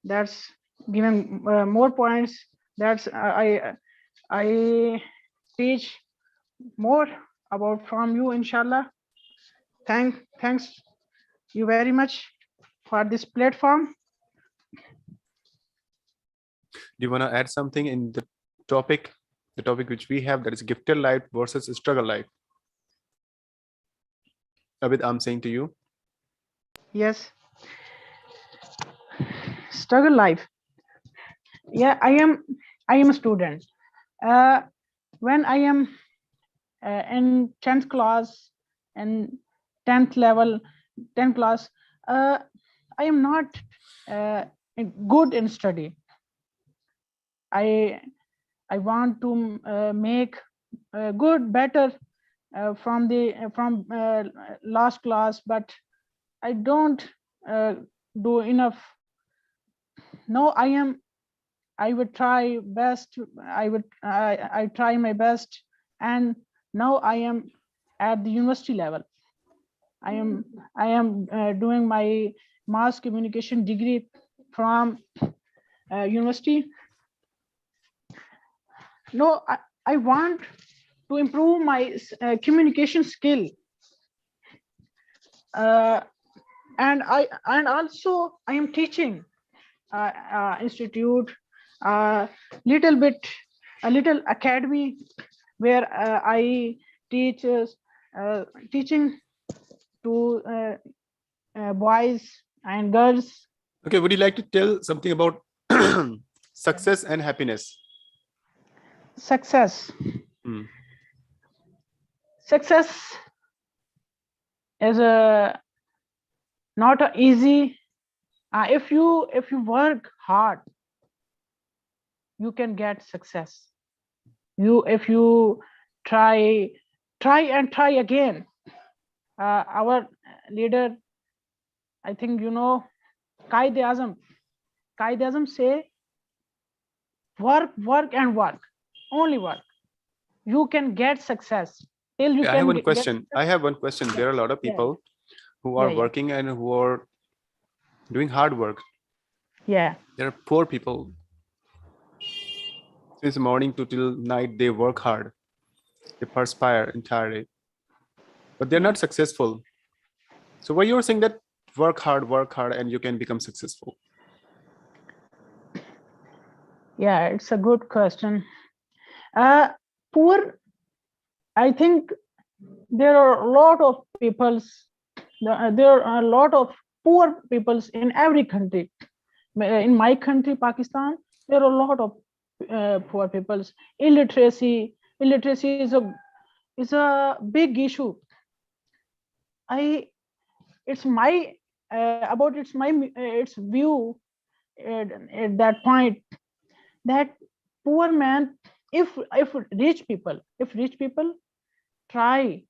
that's given more points. That's I teach more about from you, inshallah. Thanks you very much for this platform. Do you want to add something in the topic which we have, that is gifted life versus struggle life? Abid, I'm saying to you. Yes. Struggle life. Yeah, I am a student. When I am in 10th class, and 10th level, 10th class, I am not good in study. I want to make good, better from last class, but I don't do enough. No, I would try best. I try my best, and now I am at the university level. I am doing my mass communication degree from university. No, I want to improve my communication skill, and also I am teaching institute, a little academy where I teach teaching to boys and girls. Okay, would you like to tell something about success and happiness? Success. Success is not easy. If you work hard, you can get success. If you try and try again. Our leader, I think you know, Qaid-e-Azam say, work and work, only work. You can get success. Till you I can have one get question. I have one question. There are a lot of people who are working and who are doing hard work. Yeah. There are poor people. Since morning to till night, they work hard. They perspire entirely, but they're not successful. So why you're saying that work hard, and you can become successful? Yeah, it's a good question. Poor, I think there are a lot of peoples. There are a lot of poor peoples in every country. In my country, Pakistan, there are a lot of poor peoples. Illiteracy is a big issue. It's my view at that point that poor man, if rich people try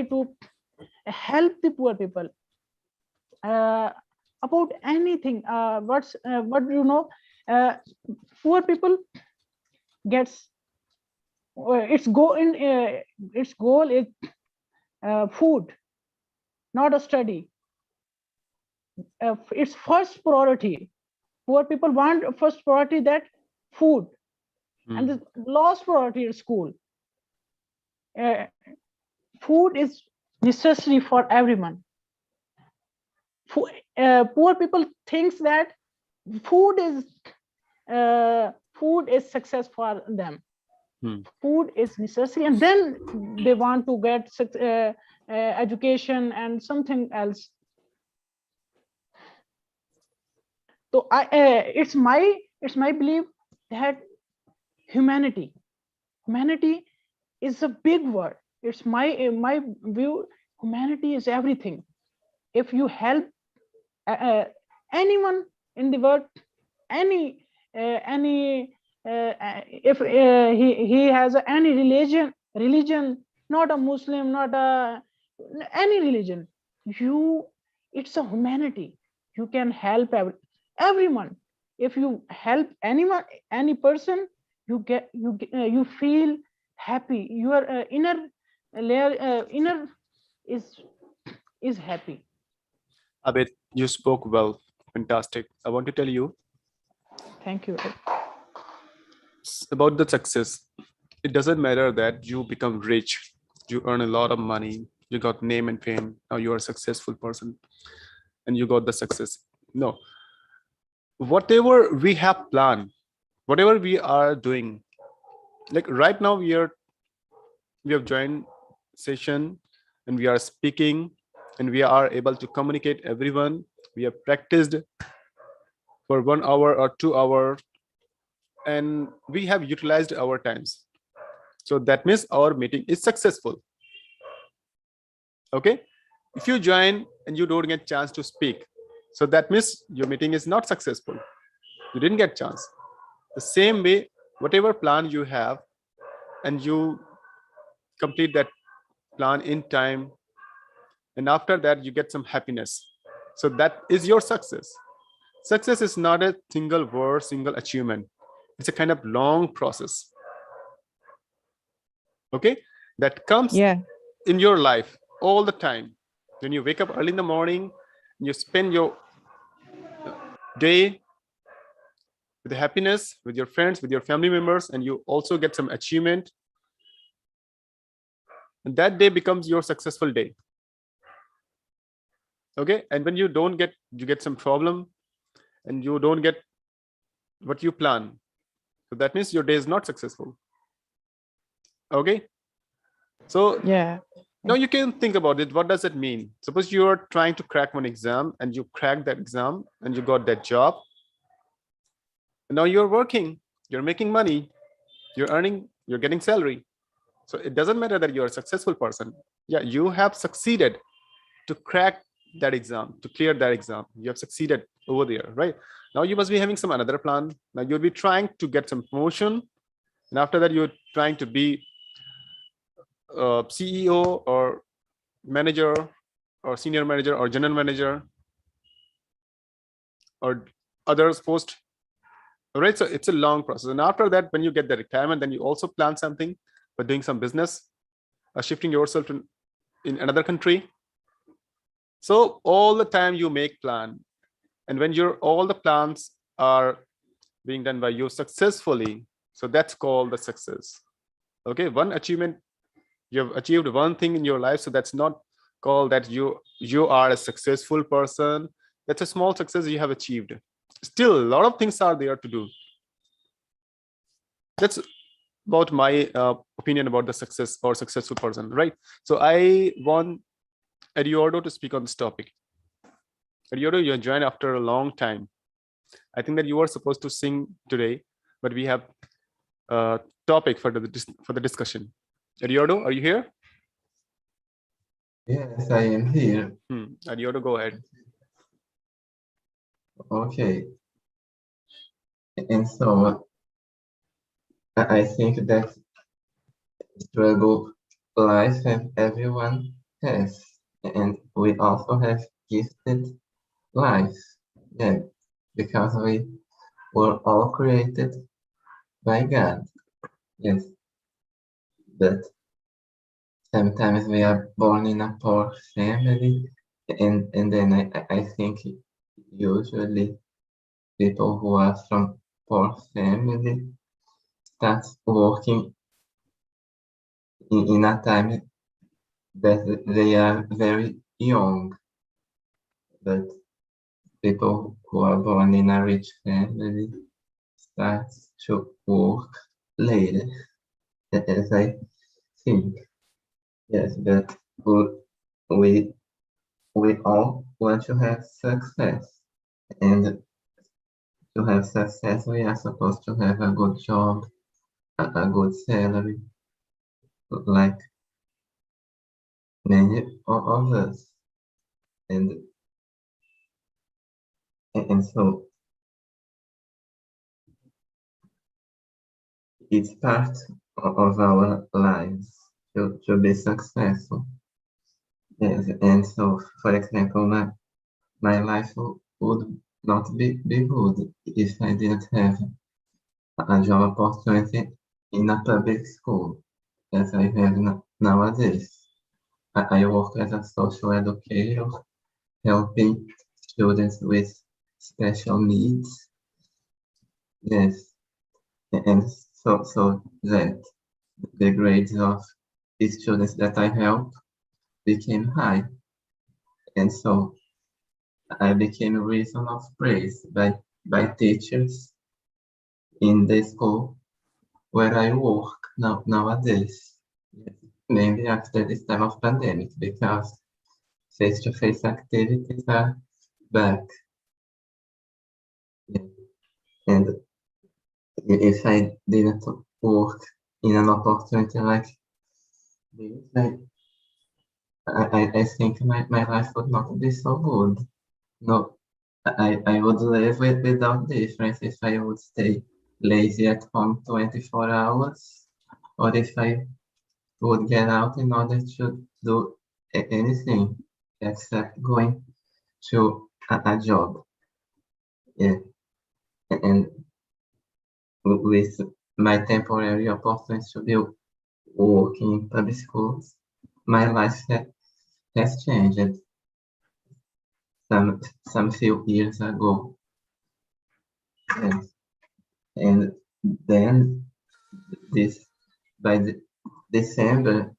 to help the poor people about anything, what you know, poor people gets its goal is food, not a study. Its first priority, poor people want first priority that food, and the last priority is school. Food is necessary for everyone. Poor people thinks that food is success for them. Food is necessary, and then they want to get education and something else. So it's my belief that humanity is a big word. It's my view. Humanity is everything. If you help anyone in the world, if he has any religion, not a Muslim, not any religion, it's a humanity. You can help everyone. If you help anyone, any person, you feel happy. Your inner layer, inner is happy. Abid, you spoke well. Fantastic. I want to tell you. Thank you. About the success. It doesn't matter that you become rich, you earn a lot of money, you got name and fame, now you are a successful person, and you got the success. No. Whatever we have planned, whatever we are doing, like right now we have joined session and we are speaking and we are able to communicate everyone. We have practiced for 1 hour or 2 hours and we have utilized our times. So that means our meeting is successful. Okay, if you join and you don't get chance to speak, so that means your meeting is not successful. You didn't get chance. The same way, whatever plan you have and you complete that plan in time, and after that you get some happiness, so that is your success. Success is not a single word, single achievement. It's a kind of long process, okay, that comes in your life all the time. When you wake up early in the morning, you spend your day with happiness, with your friends, with your family members, and you also get some achievement, and that day becomes your successful day. Okay, and when you don't get, you get some problem and you don't get what you plan, so that means your day is not successful. Okay, so now you can think about it. What does it mean? Suppose you are trying to crack one exam and you crack that exam and you got that job, and now you're working, you're making money, you're earning, you're getting salary. So it doesn't matter that you're a successful person. Yeah, you have succeeded to crack that exam, to clear that exam. You have succeeded over there, right? Now you must be having some another plan. Now you'll be trying to get some promotion, and after that you're trying to be CEO or manager or senior manager or general manager or others post. All right, so it's a long process. And after that, when you get the retirement, then you also plan something for doing some business or shifting yourself to in another country. So all the time you make plan, and when all the plans are being done by you successfully, so that's called the success. Okay, one achievement, you have achieved one thing in your life, so that's not called that you are a successful person. That's a small success you have achieved. Still a lot of things are there to do. That's about my opinion about the success or successful person, right? So I want Eduardo to speak on this topic. Eduardo, you joined after a long time. I think that you were supposed to sing today, but we have a topic for the discussion. Eduardo, are you here? Yes, I am here. Eduardo, go ahead. Okay. And so I think that struggle life and everyone has, and we also have gifted lives. Yeah, because we were all created by God. Yes, but sometimes we are born in a poor family, and then I think usually people who are from poor family start working in a time that they are very young, but people who are born in a rich family start to work later, as I think. Yes, but we all want to have success, and to have success, we are supposed to have a good job, a good salary, like many of us, and so it's part of our lives to be successful. Yes, and so, for example, my life would not be good if I didn't have a job opportunity in a public school as I have nowadays. I work as a social educator, helping students with special needs. Yes, and so that the grades of the students that I help became high, and so I became a reason of praise by teachers in the school where I work nowadays. Maybe after this time of pandemic, because face-to-face activities are back. And if I didn't work in an opportunity like this, I think my life would not be so good. No, I would live without difference if I would stay lazy at home 24 hours, or if I would get out in order to do anything except going to a job. Yeah, and with my temporary opportunity to be working in public schools, my life has changed some few years ago. Yes. And then this by December,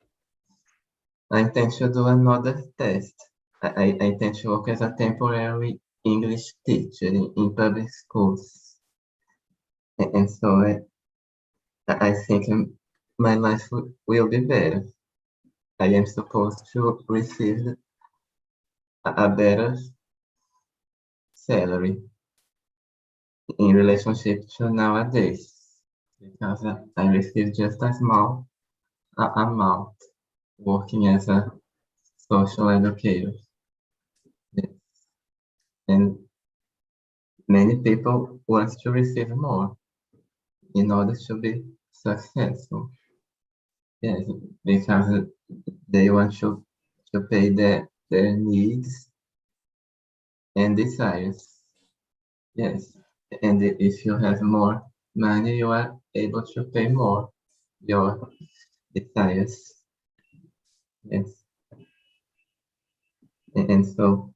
I intend to do another test. I intend to work as a temporary English teacher in public schools. And so I think my life will be better. I am supposed to receive a better salary in relationship to nowadays, because I receive just a small amount working as a social educator. Yes. And many people want to receive more in order to be successful. Yes, because they want to pay their needs and desires. Yes, and if you have more money, you are able to pay more your desires. Yes, and so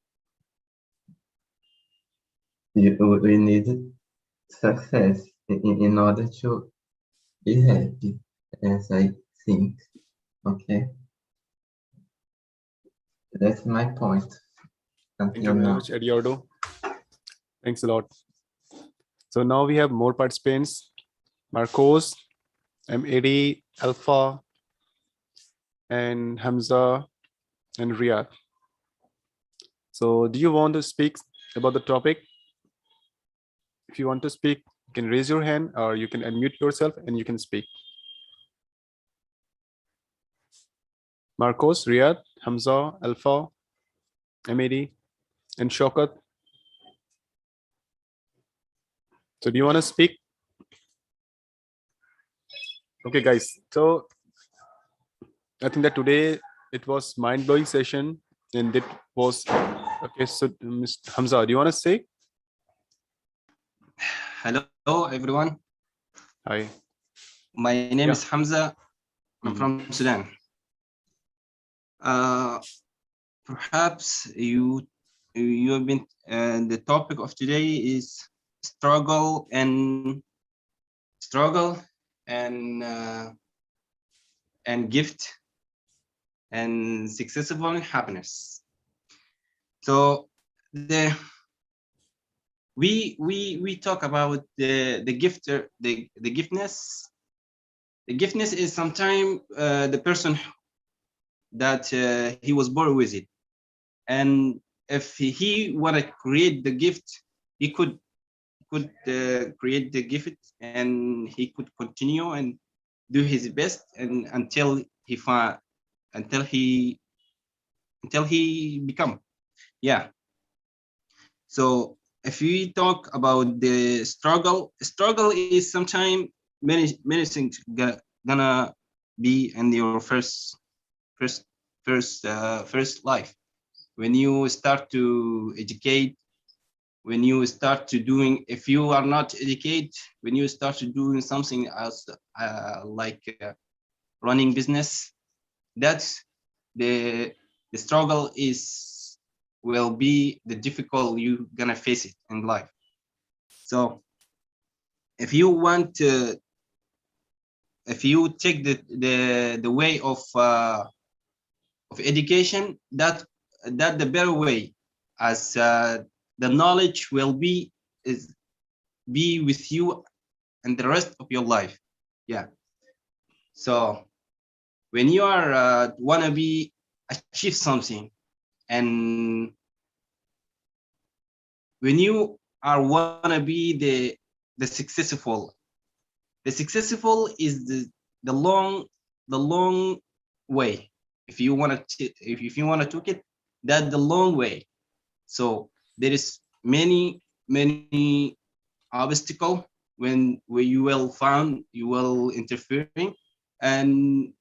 we need success in order to be happy, as I think. Okay, that's my point. Thank you very much, Eduardo. Thanks a lot. So now we have more participants: Marcos, MAD, Alpha, and Hamza, and Riyadh. So do you want to speak about the topic? If you want to speak, you can raise your hand, or you can unmute yourself and you can speak. Marcos, Riyadh, Hamza, Alpha, MAD, and Shaukat. So do you want to speak? Okay, guys. So I think that today it was mind-blowing session, and it was okay. So Mr. Hamza, do you want to say? Hello, everyone. Hi. My name is Hamza. I'm from Sudan. Perhaps you have been. The topic of today is struggle and gift and successful happiness. So we talk about the gifter, the giftness. The giftness is sometimes the person that he was born with it, and if he want to create the gift, he could create the gift, and he could continue and do his best, and until he become. Yeah. So if we talk about the struggle is sometimes many things gonna be in your first life, when you start to educate, when you start to doing, if you are not educated, when you start to doing something else, like running business, that's the struggle will be the difficult you gonna face it in life. So if you want to, if you take the way of education, that the better way, as the knowledge will be with you and the rest of your life. Yeah. So when you are wanna be achieve something, and when you are wanna be the successful is the long way. if you want to took it, that's the long way. So there is many obstacle where you will interfering, and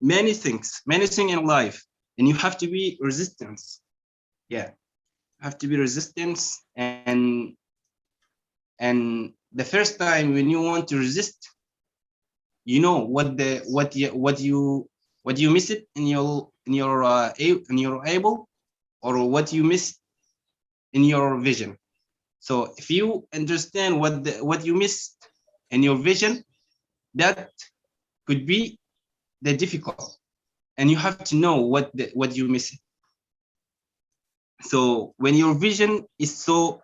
many things in life, and you have to be resistance. Yeah, have to be resistance. And the first time when you want to resist, you know what you miss it in your able, or what you miss in your vision. So if you understand what you missed in your vision, that could be the difficult, and you have to know what you miss. So when your vision is so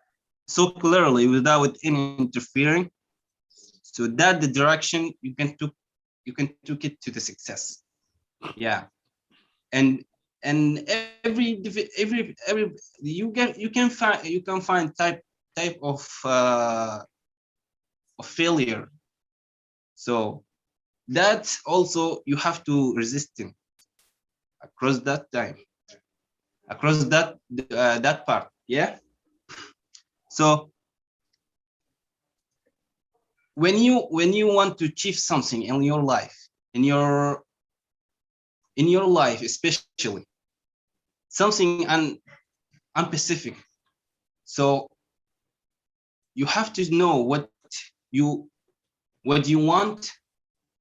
clearly without any interfering, so that the direction you can took it to the success. Yeah. And every you can find type of failure. So that also you have to resist him across that time, across that part. Yeah. So when you want to achieve something in your life, in your life, especially something unspecific, so you have to know what you want,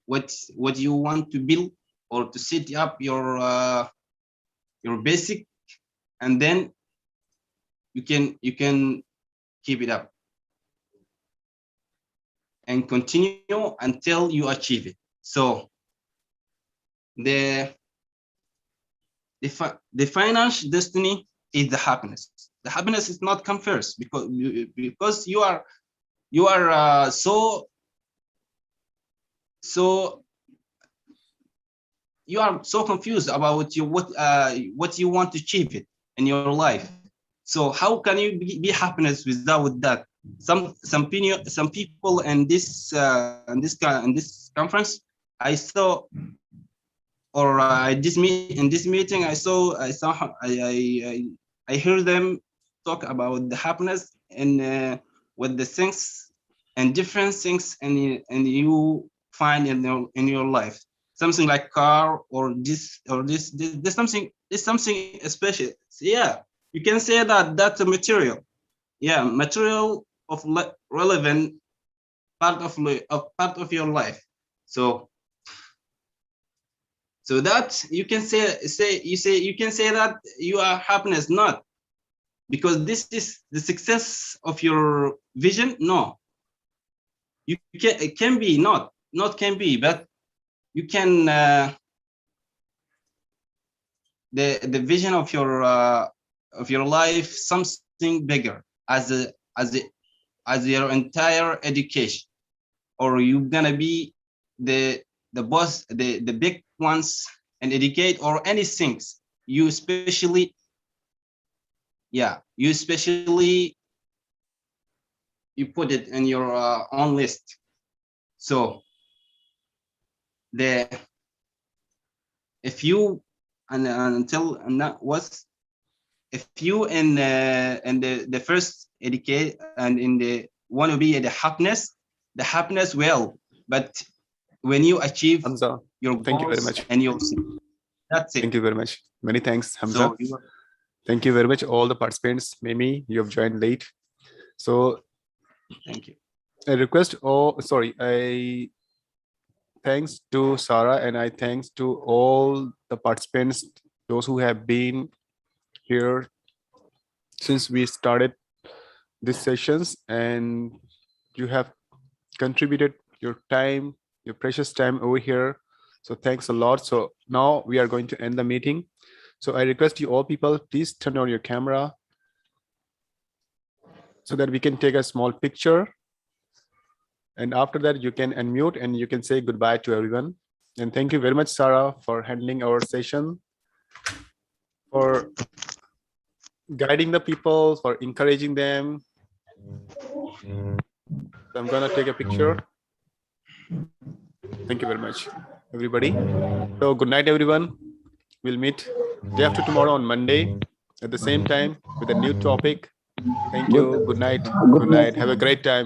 what you want to build, or to set up your basic, and then you can keep it up and continue until you achieve it. So the financial destiny is the happiness. The happiness is not come first, because you are so you are so confused about what you want to achieve it in your life. So how can you be happiness without that? Some people in this conference I saw, or in this meeting I heard them talk about the happiness and what the things and different things and you find in your life, something like car or this there's something special. Yeah, you can say that that's a material. Yeah, material of relevant part of your life. So that you can you can say that you are happiness, not because this is the success of your vision. No, it can be not can be, but you can the vision of your life, something bigger as your entire education, or you're gonna be the boss, the big ones, and educate or anything. You especially you put it in your own list. So if you that was if you in the first educate and in the want to be the happiness well, but when you achieve Hamza, your thank you very goals much. and your, that's it. Thank you very much. Many thanks, Hamza. So thank you very much, all the participants. Mimi, you have joined late. So thank you. I request, I thanks to Sarah, and I thanks to all the participants, those who have been here since we started these sessions, and you have contributed your time, your precious time over here. So thanks a lot. So now we are going to end the meeting. So I request you all people, please turn on your camera so that we can take a small picture. And after that, you can unmute and you can say goodbye to everyone. And thank you very much, Sarah, for handling our session, for guiding the people, for encouraging them. So I'm gonna take a picture. Thank you very much, everybody. So good night, everyone. We'll meet day after tomorrow on Monday at the same time with a new topic. Thank you. Good night. Good Good night. night. Have a great time.